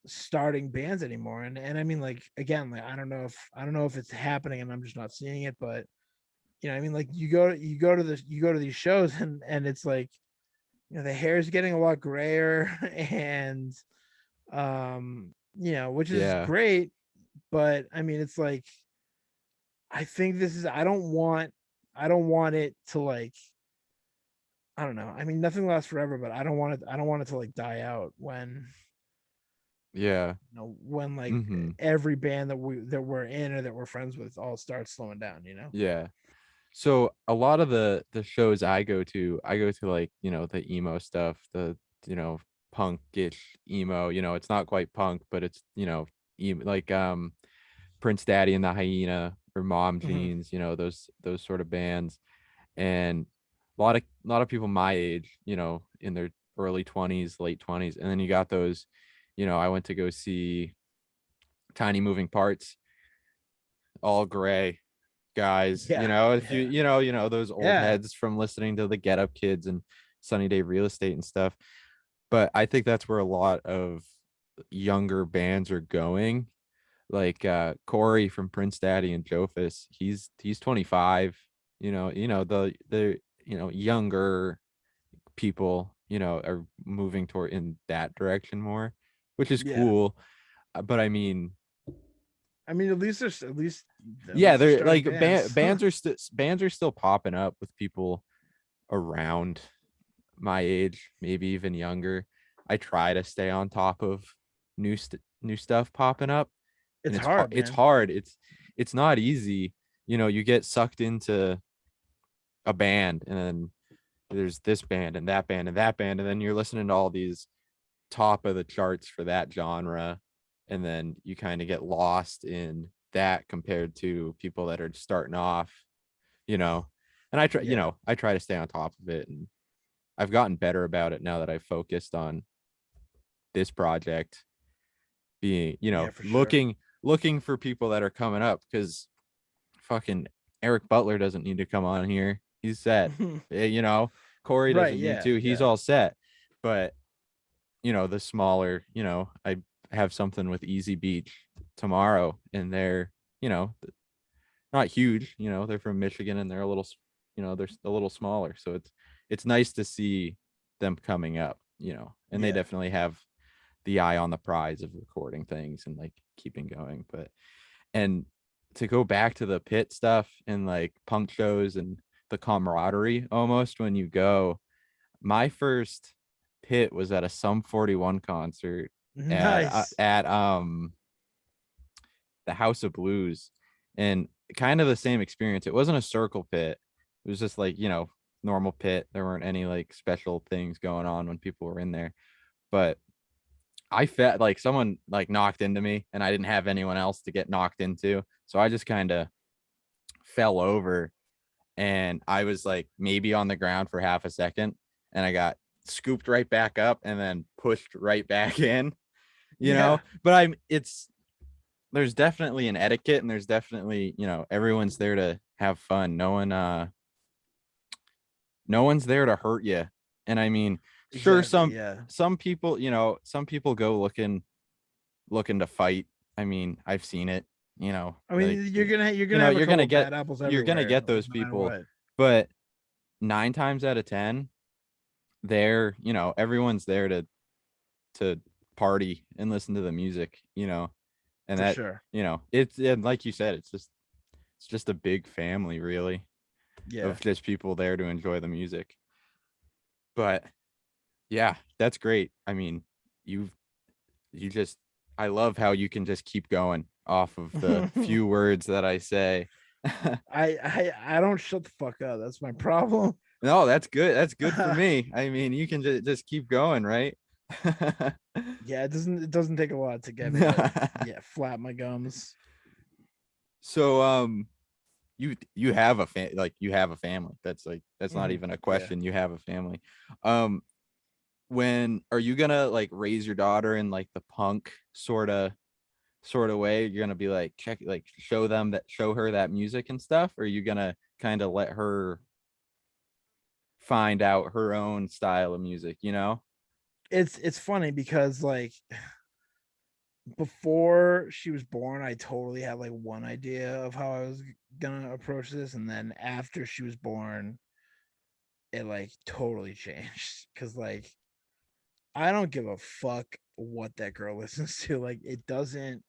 starting bands anymore. And I mean, like, again, like I don't know if it's happening and I'm just not seeing it. But you know, I mean, like you go to these shows, and it's like, you know, the hair is getting a lot grayer and you know, which is Yeah. great. But I mean, it's like, I think this is, I don't want it to like, I don't know, I mean, nothing lasts forever, but I don't want it to like die out Yeah. when like Hmm. every band that we're in or that we're friends with all starts slowing down. Yeah. So a lot of the shows I go to like, the emo stuff, the, you know, punkish emo, it's not quite punk, but it's, like Prince Daddy and the Hyena or Mom Hmm. Jeans, those sort of bands. And a lot of people my age, in their early 20s, late 20s. And then you got those, I went to go see Tiny Moving Parts, all gray guys, Yeah, if yeah, those old yeah. heads from listening to the Get Up Kids and Sunny Day Real Estate and stuff. But I think that's where a lot of younger bands are going. Like Corey from Prince Daddy and Jofus, he's 25. The younger people, are moving toward in that direction more, which is Yeah. cool. But I mean, I mean, at yeah, least they're they're starting like bands. bands are still popping up with people around my age, maybe even younger. I try to stay on top of new stuff popping up, and It's hard, it's man. hard. It's not easy. You get sucked into a band, and then there's this band and that band and that band, and then you're listening to all these top of the charts for that genre, and then you kind of get lost in that compared to people that are starting off, you know. And Yeah, I try to stay on top of it, and I've gotten better about it now that I've focused on this project being, yeah, for sure. looking for people that are coming up, because fucking Eric Butler doesn't need to come on here. He's set. Corey Right, doesn't need yeah, to. He's yeah, all set. But the smaller, I have something with Easy Beach tomorrow, and they're, not huge, they're from Michigan, and they're a little, they're a little smaller. So it's nice to see them coming up, and they yeah. definitely have the eye on the prize of recording things and like keeping going. And to go back to the pit stuff and like punk shows and the camaraderie almost when you go, my first pit was at a Sum 41 concert Nice. at the House of Blues, and kind of the same experience. It wasn't a circle pit. It was just like, normal pit. There weren't any like special things going on when people were in there. But I felt like someone like knocked into me, and I didn't have anyone else to get knocked into. So I just kind of fell over, and I was like maybe on the ground for half a second, and I got scooped right back up and then pushed right back in, Yeah, but there's definitely an etiquette, and there's definitely, everyone's there to have fun. No one's there to hurt you. And I mean, sure, exactly. some Yeah. some people, some people go looking to fight. I mean, I've seen it, I like, mean, you're gonna have a you're couple gonna of get bad apples you're gonna everywhere, get like those no matter people. what. But 9 times out of 10, they're, everyone's there to party and listen to the music, and For that, sure. it's, and like you said, it's just a big family, really, Yeah. of just people there to enjoy the music. But yeah, that's great. I mean, you you just I love how you can just keep going off of the few words that I say. I don't shut the fuck up. That's my problem. No, that's good. That's good for me. I mean, you can just keep going, right? Yeah, it doesn't take a lot to get me to, yeah, flap my gums. So, you have you have a family. That's not Mhm. even a Yeah. question. You have a family. Um, when are you gonna like raise your daughter in like the punk sort of way? You're gonna be like, show her that music and stuff, or are you gonna kind of let her find out her own style of music, It's funny because like before she was born, I totally had like one idea of how I was gonna approach this, and then after she was born, it like totally changed. Cause like I don't give a fuck what that girl listens to. Like it doesn't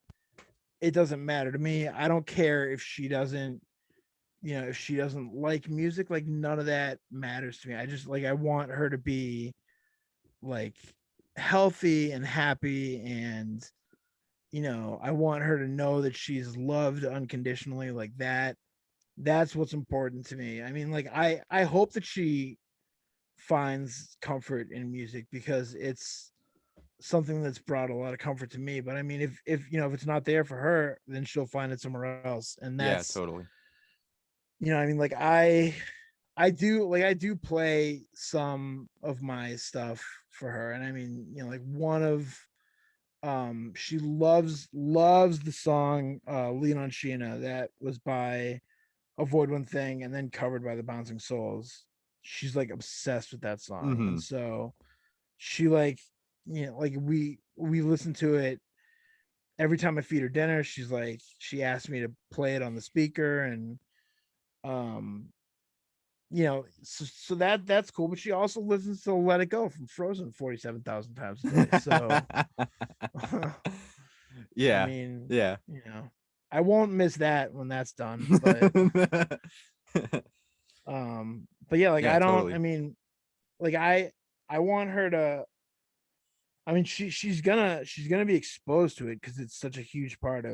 matter to me. I don't care if she doesn't, if she doesn't like music, like none of that matters to me. I just like I want her to be like healthy and happy, and I want her to know that she's loved unconditionally, like that. That's what's important to me. I mean, like I hope that she finds comfort in music, because it's something that's brought a lot of comfort to me. But I mean, if it's not there for her, then she'll find it somewhere else. And Yeah, that's, totally. I mean, like I do play some of my stuff for her. And I mean, like one of she loves the song Lean on Sheena, that was by Avoid One Thing and then covered by the Bouncing Souls. She's like obsessed with that song. Mm-hmm. And so she like, like we listen to it every time I feed her dinner. She asked me to play it on the speaker. And um so that's cool. But she also listens to Let It Go from Frozen 47,000 times a day. So I Yeah. mean, Yeah. I won't miss that when that's done. But yeah, like Yeah, I don't, I totally. mean, like I want her to, I mean, she's gonna be exposed to it because it's such a huge part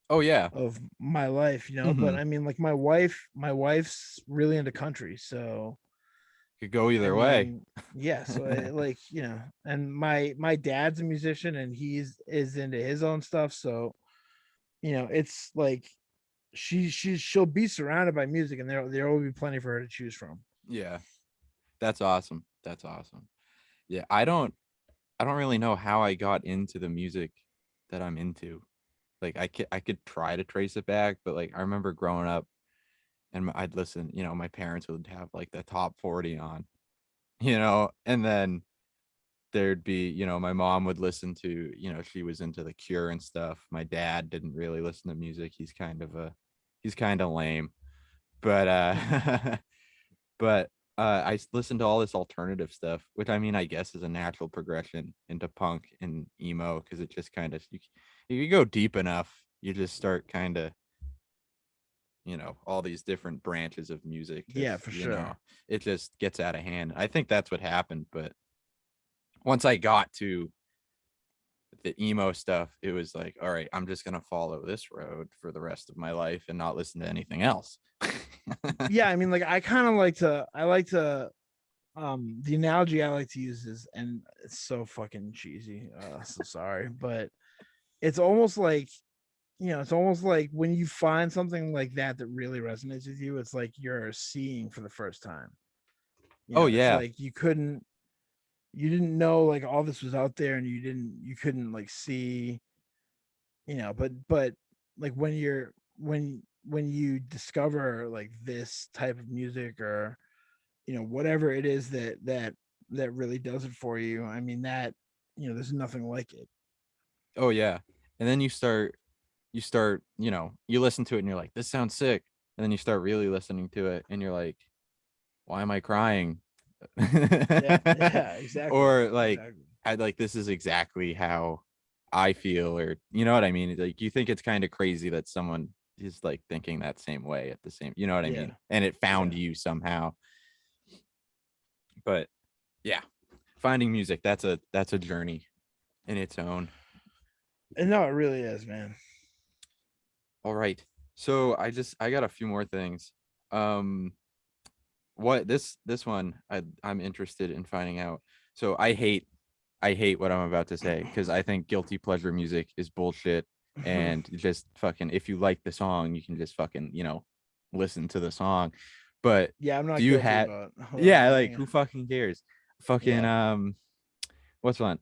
Oh yeah. of my life. But Mm-hmm. I mean, like my wife's really into country. So Could go I either way. mean, yeah, so like, and my dad's a musician, and is into his own stuff. So it's like she'll be surrounded by music, and there will be plenty for her to choose from. Yeah. That's awesome. That's awesome. Yeah, I don't really know how I got into the music that I'm into. Like I could try to trace it back, but like I remember growing up and I'd listen, my parents would have like the top 40 on, and then there'd be, my mom would listen to, she was into The Cure and stuff. My dad didn't really listen to music. He's kind of lame. But but I listened to all this alternative stuff, which I mean, I guess is a natural progression into punk and emo, because it just kind of you go deep enough, you just start kind of, all these different branches of music. Yeah, Just, for sure. it just gets out of hand. I think that's what happened. But once I got to the emo stuff, it was like, all right, I'm just gonna follow this road for the rest of my life and not listen to anything else. Yeah, I mean, like I like to the analogy I like to use is, and it's so fucking cheesy, so sorry, but it's almost like, when you find something like that really resonates with you, it's like you're seeing for the first time. Oh It's yeah. like you didn't know like all this was out there, and you couldn't like see, but like when you discover like this type of music, or whatever it is that really does it for you. I mean, that there's nothing like it. Oh yeah. And then you start, you listen to it and you're like, this sounds sick. And then you start really listening to it and you're like, why am I crying? Yeah, yeah, exactly, Or like, exactly. I like, this is exactly how I feel, or you know what I mean? Like, you think it's kind of crazy that someone is like thinking that same way at the same, you know what I Yeah, mean? And it found yeah. you somehow. But yeah, finding music, that's a journey in its own. And no, it really is, man. All right. So I got a few more things. Um what this one I'm interested in finding out. So I hate what I'm about to say, because I think guilty pleasure music is bullshit. And just fucking, if you like the song, you can just fucking, listen to the song. But Yeah, I'm do not you guilty have, about what I'm yeah, like liking. who fucking cares? Fucking Yeah. what's one?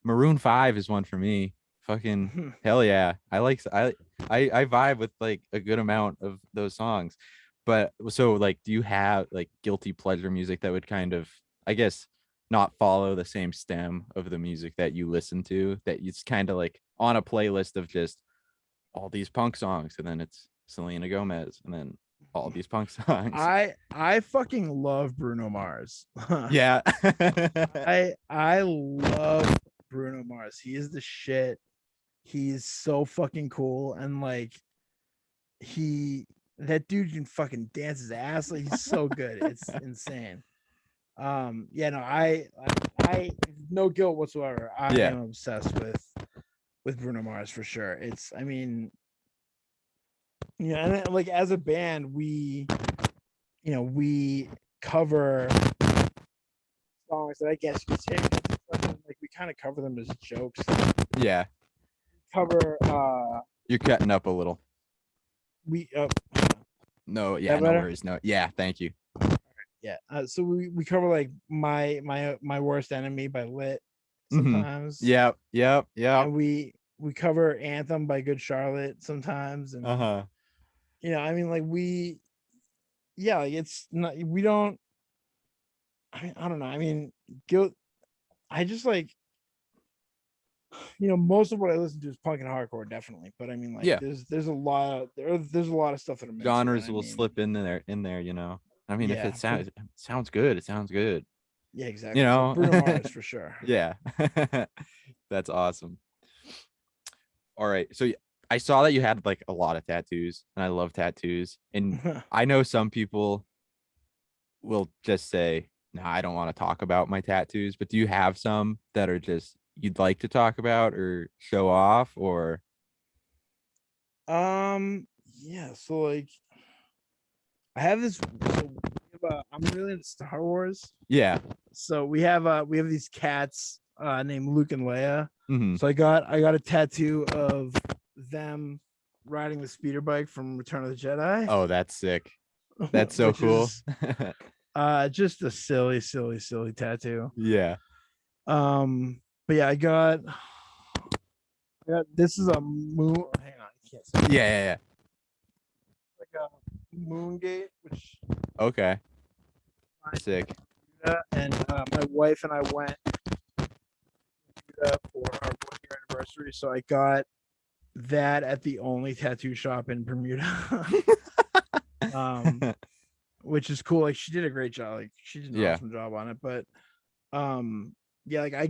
Maroon 5 is one for me. Fucking hell yeah. I vibe with like a good amount of those songs. But so like, do you have like guilty pleasure music that would kind of, I guess, not follow the same stem of the music that you listen to, that it's kind of like on a playlist of just all these punk songs, and then it's Selena Gomez, and then all these punk songs? I fucking love Bruno Mars. Yeah. I love Bruno Mars. He is the shit. He's so fucking cool, and like he that dude can fucking dance his ass. Like, he's so good. It's insane. Yeah, no, I no guilt whatsoever. I Yeah. am obsessed with Bruno Mars for sure. It's, I mean, and like as a band, we cover songs that I guess you could say like we kind of cover them as jokes. Yeah. Cover You're cutting up a little. we No, yeah, that no better? worries. No, yeah, thank you. Yeah. So we cover like my worst enemy by Lit Hmm. sometimes, Yep, yep, yep. and we cover Anthem by Good Charlotte sometimes, and Uh-huh. I mean like yeah, like it's not, we don't, I don't know, I mean, guilt, I just like, most of what I listen to is punk and hardcore, definitely, but I mean like Yeah. there's a lot of there's a lot of stuff that I'm into, and Genres I will mean, slip in there, you know. I mean, if yeah, it sounds good, it sounds good. yeah, You exactly, so know? Bruno Mars for sure. Yeah. That's awesome. All right. So I saw that you had like a lot of tattoos, and I love tattoos. And I know some people will just say, "No, I don't want to talk about my tattoos." But do you have some that are just you'd like to talk about or show off or Yeah, so like I have this, so I'm really into Star Wars. yeah. So we have these cats named Luke and Leia. Hmm. So I got a tattoo of them riding the speeder bike from Return of the Jedi, Oh, that's sick. That's so which cool. is just a silly, silly, silly tattoo. Yeah. But yeah, I got this is a moon. Hang on, I can't say Yeah, yeah, yeah. like a moon gate, which Okay. Sick. and my wife and I went for our 1 year anniversary. So I got that at the only tattoo shop in Bermuda. um, which is cool. Like she did a great job. Like she did an Yeah. awesome job on it. But yeah, like I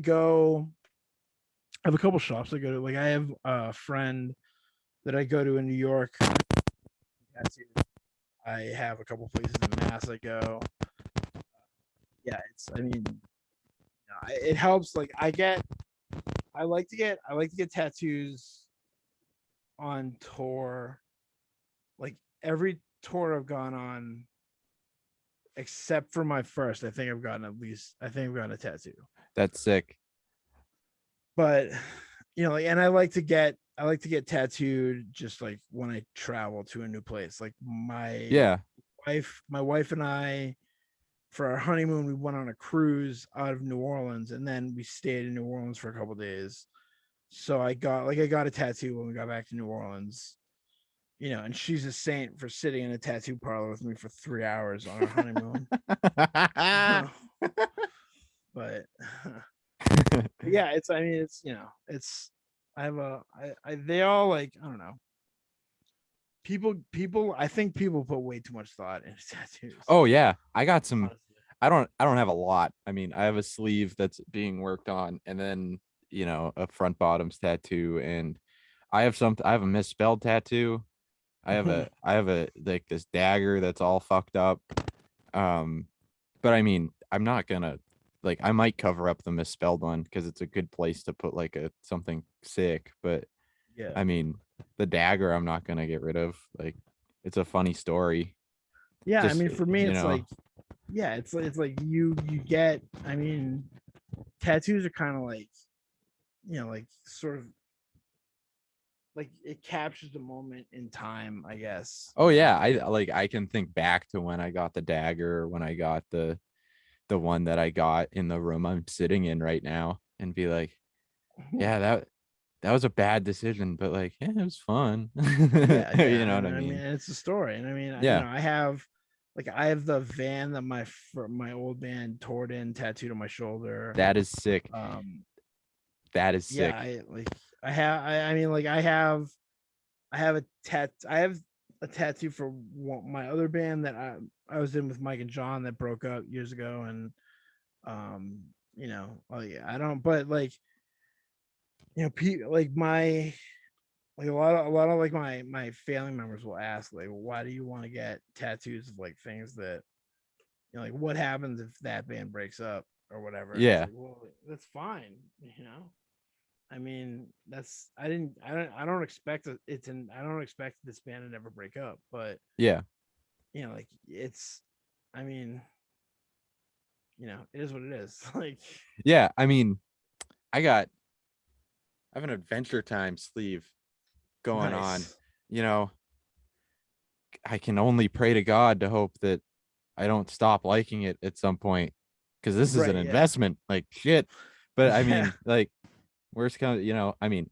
have a couple shops I go to. Like I have a friend that I go to in New York. I have a couple places in Mass I go. Yeah, I mean, it helps. Like I like to get tattoos on tour. Like every tour I've gone on, except for my first, I think I've gotten a tattoo. That's sick. But like, and I like to get tattooed just like when I travel to a new place. Like Yeah. my wife and I, for our honeymoon, we went on a cruise out of New Orleans, and then we stayed in New Orleans for a couple days. So I got a tattoo when we got back to New Orleans. And she's a saint for sitting in a tattoo parlor with me for 3 hours on our honeymoon. But yeah, I mean, it's, I have they all like, I don't know. I think people put way too much thought into tattoos. Oh yeah. I got some Honestly. I don't have a lot. I mean, I have a sleeve that's being worked on and then, a front bottoms tattoo and I have a misspelled tattoo. I have a like this dagger that's all fucked up. Um but I mean, I'm not gonna like I might cover up the misspelled one because it's a good place to put like a something sick, but Yeah. I mean, the dagger I'm not gonna get rid of. Like it's a funny story. Yeah, I Just mean, for me, it's like, yeah, it's like you get, I mean, tattoos are kind of like, like sort of like it captures the moment in time, I guess. oh yeah, I can think back to when I got the dagger, or when I got the one that I got in the room I'm sitting in right now and be like, yeah, that was a bad decision, but like, yeah, it was fun. Yeah, yeah. You know what I I mean, mean? it's a story, and I mean, Yeah, I have the van that my old band toured in tattooed on my shoulder. that is sick. Um, That is yeah, sick. I mean, like I have a tattoo for my other band that I was in with Mike and John that broke up years ago, and like I don't, but like like my like a lot of like my family members will ask like, why do you want to get tattoos of like things that like what happens if that band breaks up? or whatever. And it's Yeah. like, well, that's fine, you know. I mean, that's I don't expect I don't expect this band to never break up, but Yeah. like it's, I mean, it is what it is. Like, Yeah. I mean, I got I have an Adventure Time sleeve going on. nice. You know, I can only pray to God to hope that I don't stop liking it at some point because this is an Right, yeah. investment, like shit. But I Yeah. mean, like, worst kind of, I mean,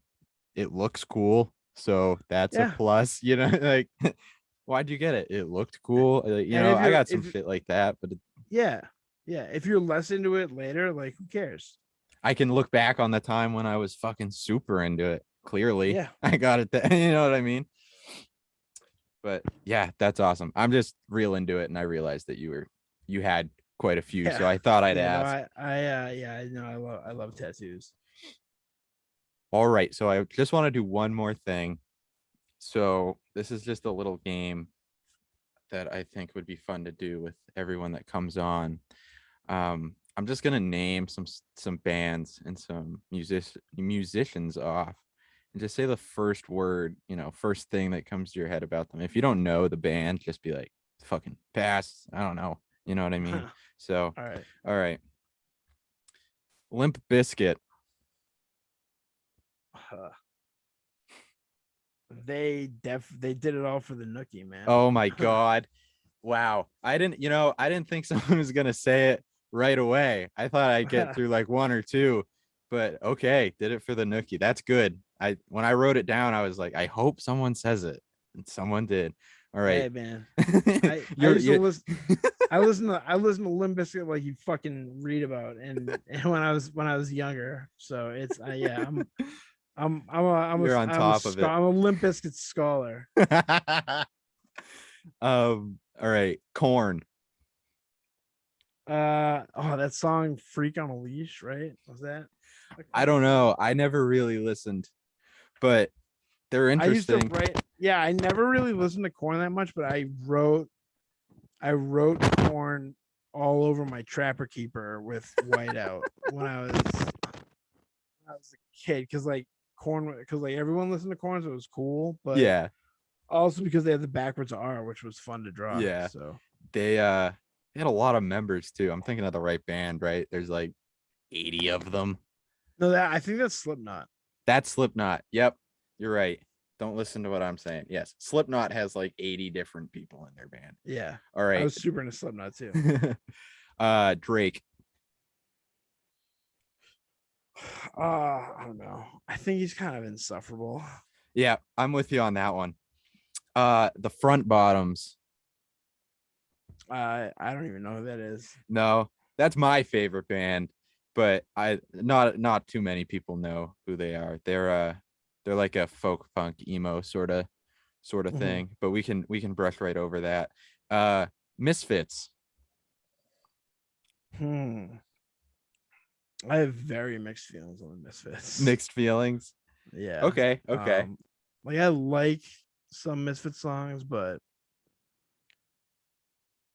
it looks cool, so that's a Yeah. plus. Like, why'd you get it? It looked cool. And if I you're got some if shit like that, but yeah, yeah, if you're less into it later, like, who cares? I can look back on the time when I was fucking super into it. Clearly, Yeah. I got it. You know what I mean? But yeah, that's awesome. I'm just real into it, and I realized that you had quite a few, Yeah. so I thought I'd Yeah, no, ask. yeah, I know, I love tattoos. All right, so I just want to do one more thing. So this is just a little game that I think would be fun to do with everyone that comes on. I'm just gonna name some bands and some musicians off, and just say the first word, first thing that comes to your head about them. If you don't know the band, just be like, fucking pass. I don't know. You know what I mean? So, All right. all right. Limp Biscuit. Uh, they did it all for the nookie, man. Oh my God. Wow. I didn't think someone was gonna say it right away. I thought I'd get through like one or two, but okay, did it for the nookie. That's good. When I wrote it down, I was like, I hope someone says it. And someone did. All right. Hey, man. I you're used to you listen. I listened to Limp Bizkit like you fucking read about, and when I was younger. So it's yeah, you're on top of it. I'm a Limp Bizkit scholar. All right, Corn. Oh, that song "Freak on a Leash," right? Was that? I don't know. I never really listened, but they're I used to interesting. write. Yeah, I never really listened to Corn that much, but I wrote Corn all over my Trapper Keeper with whiteout when I was a kid, because like Corn, because like everyone listened to Corn, so it was cool, but Yeah, also because they had the backwards R, which was fun to draw. yeah. So They had a lot of members too. I'm thinking of the right band, right? There's like 80 of them. no, that I think that's Slipknot. That's Slipknot. Yep, you're right. Don't listen to what I'm saying. Yes, Slipknot has like 80 different people in their band. Yeah, All I right. was super into Slipknot too. Drake. I don't know. I think he's kind of insufferable. Yeah, I'm with you on that one. The Front Bottoms. I don't even know who that is. No, that's my favorite band, but I not too many people know who they are. They're like a folk punk emo sort of Mhm. thing, but we can brush right over that. Misfits. Hmm. I have very mixed feelings on the Misfits. Mixed feelings. Yeah. Okay. Like I like some Misfit songs, but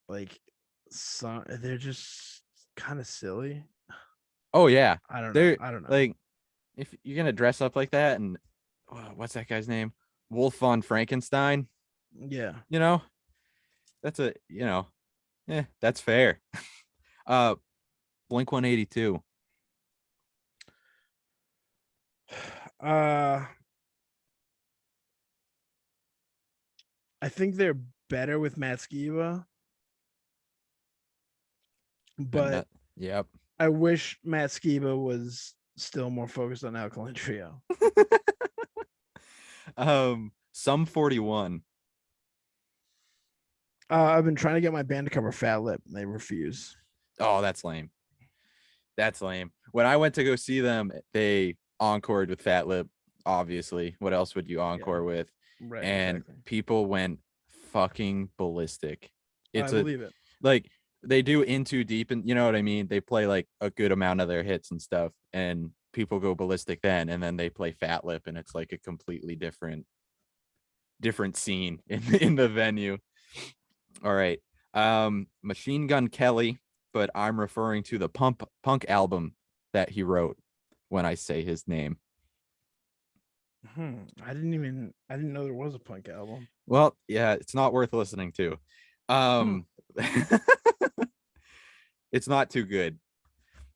like some they're just kind of silly. Oh yeah. I don't know. They're I don't know. like, if you're gonna dress up like that, and what's that guy's name? Wolf von Frankenstein. Yeah. You know, that's that's fair. uh Blink 182. Uh I think they're better with Matt Skiba, And but that, yep. I wish Matt Skiba was still more focused on Alkaline Trio. Sum 41. I've been trying to get my band to cover Fat Lip, and they refuse. Oh, that's lame. That's lame. When I went to go see them, they encored with Fat Lip, obviously. What else would you encore with? Right, And exactly. people went fucking ballistic. I It's believe it. like they do In Too Deep, and you know what I mean? They play like a good amount of their hits and stuff, and people go ballistic then, and then they play Fat Lip, and it's like a completely different scene in the venue. All right. Machine Gun Kelly. but I'm referring to the punk album that he wrote when I say his name. I didn't know there was a punk album. Well, yeah, it's not worth listening to. Hmm. It's not too good.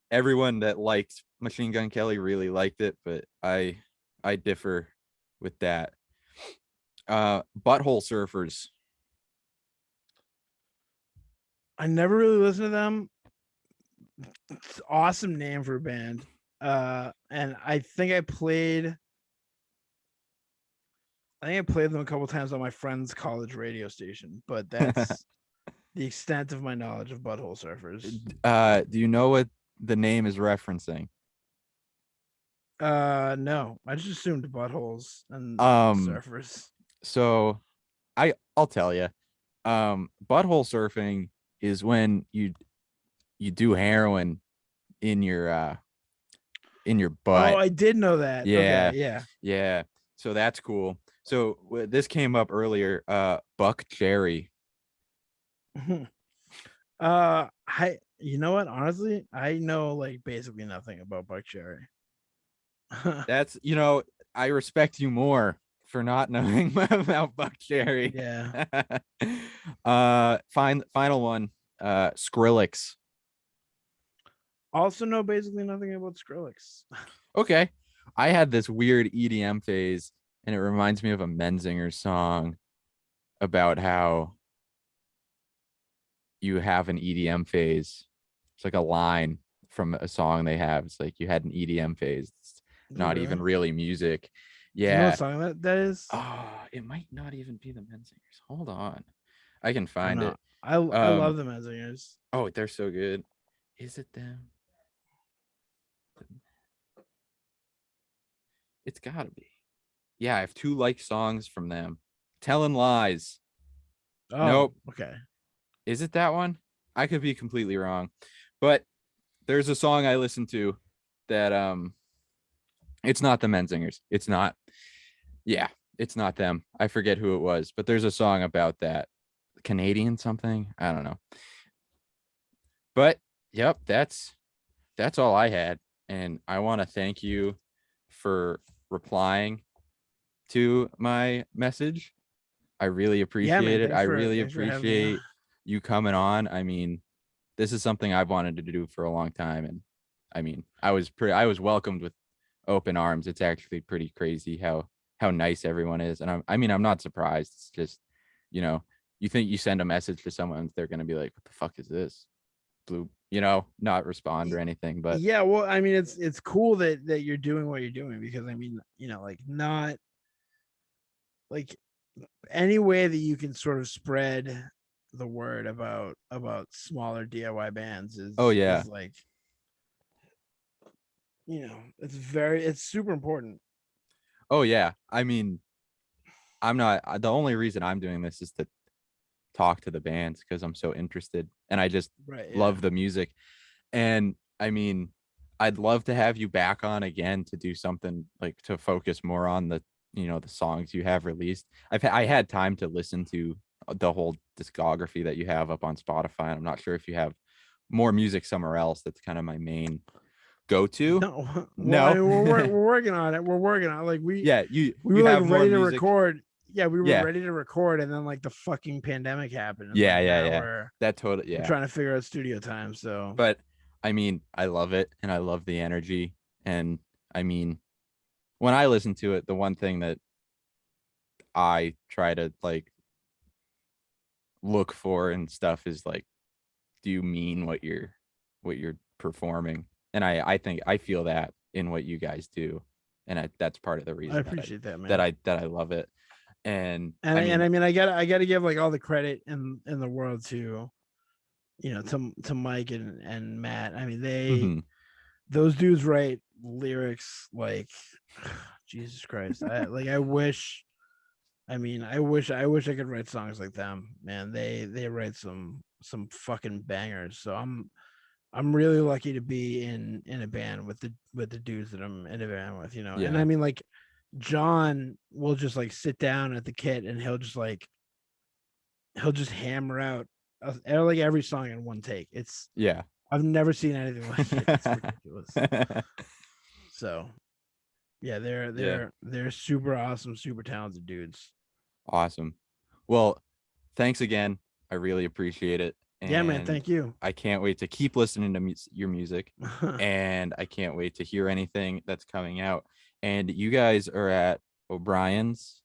Everyone that liked Machine Gun Kelly really liked it, but I differ with that. Butthole Surfers. I never really listened to them. It's an awesome name for a band. And I think I played them a couple times on my friend's college radio station, but that's the extent of my knowledge of Butthole Surfers. Do you know what the name is referencing? No, I just assumed buttholes and Um, surfers. so I'll tell you. Butthole surfing is when you do heroin in your Oh, butt. I did know that. Yeah. Okay, yeah. Yeah. So that's cool. So this came up earlier. Buck Cherry. I you know what? Honestly, I know like basically nothing about Buck Cherry. That's I respect you more for not knowing about Buck Cherry. Yeah. Final one. Skrillex. Also know basically nothing about Skrillex. Okay. I had this weird EDM phase, and it reminds me of a Menzinger song about how you have an EDM phase. It's like a line from a song they have. It's like you had an EDM phase. It's Is it not even really? really music. Do you know what Yeah. song that is? It might not even be the Menzingers. Hold on. I can I don't find know. it. I love Um, the Menzingers. oh, they're so good. Is it them? It's gotta be. Yeah, I have two like songs from them. Telling Lies. Oh, Nope. okay. Is it that one? I could be completely wrong. But there's a song I listen to that it's not the Menzingers. It's not. Yeah, it's not them. I forget who it was, but there's a song about that. Canadian something. I don't know. But yep, that's all I had. And I want to thank you for replying to my message. I really Yeah, man. appreciate it. I really Thanks for having me on. appreciate you coming on. I mean, this is something I've wanted to do for a long time. And I mean, I was welcomed with open arms. It's actually pretty crazy how nice everyone is. And I'm not surprised. It's just, you know, you think you send a message to someone, they're gonna be like, what the fuck is this? Blue, not respond or anything. But Yeah, well, I mean, it's cool that you're doing what you're doing because I mean, like not like any way that you can sort of spread the word about smaller DIY bands oh is yeah. is like it's super important. Oh yeah. I mean, I'm not the only reason I'm doing this is to talk to the bands because I'm so interested and I just Right. Yeah. love the music. And I mean, I'd love to have you back on again to do something like to focus more on the songs you have released. I had time to listen to the whole discography that you have up on Spotify. And I'm not sure if you have more music somewhere else. That's kind of my main go-to. No. Well, I No. mean, we're working on it. We're working on it. Like Yeah, you we you were like have more ready to music. record. Yeah, we were Yeah. ready to record, and then like the fucking pandemic happened, and Yeah, like yeah, now yeah. That totally, we're yeah. trying to figure out studio time. So, But I mean, I love it and I love the energy. And I mean, when I listen to it, the one thing that I try to like look for and stuff is like, do you mean what you're performing? And I think I feel that in what you guys do. And that's part of the I reason that I appreciate that, that man. I that I love it. And And I and mean, I mean, I gotta give like all the credit in the world to to Mike and Matt. I mean, mhm. those dudes write lyrics like Jesus Christ. I wish. I wish I could write songs like them, man. They write some fucking bangers. So I'm really lucky to be in a band with the dudes that I'm in a band with, And Yeah. I mean, like John will just like sit down at the kit and he'll just hammer out like every song in one take. It's Yeah. I've never seen anything like it. It's ridiculous. So yeah, they're Yeah, they're super awesome, super talented dudes. awesome. Well, thanks again. I really appreciate it. Yeah, man. And Thank you. I can't wait to keep listening to your music. And I can't wait to hear anything that's coming out. And you guys are at O'Brien's,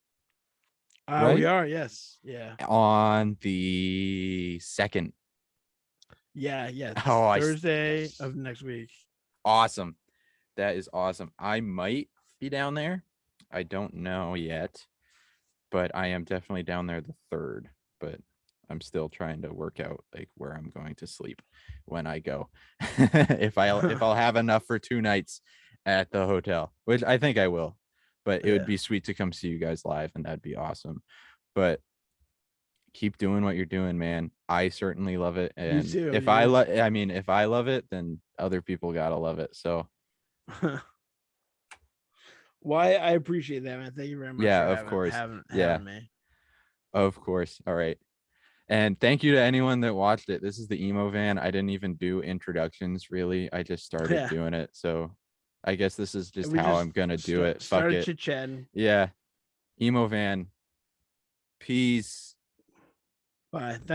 We right? are. Yes. Yeah. On the 2nd. Yeah. Yeah. Oh, Thursday of next week. awesome. That is awesome. I might be down there. I don't know yet, but I am definitely down there the 3rd. But I'm still trying to work out like where I'm going to sleep when I go. if I'll have enough for 2 nights at the hotel, which I think I will. But it would Yeah. be sweet to come see you guys live, and that'd be awesome. But keep doing what you're doing, man. I certainly love it. And too, if dude. I mean, if I love it, then other people gotta love it. So Why I appreciate that, man. Thank you very much yeah, for of course. having me. Of course. All right. And thank you to anyone that watched it. This is the Emo Van. I didn't even do introductions really. I just started Yeah. doing it. So I guess this is just We how just I'm gonna do it. Fuck started it. chit chatting. Yeah. Emo Van. Peace. Bye. Thanks.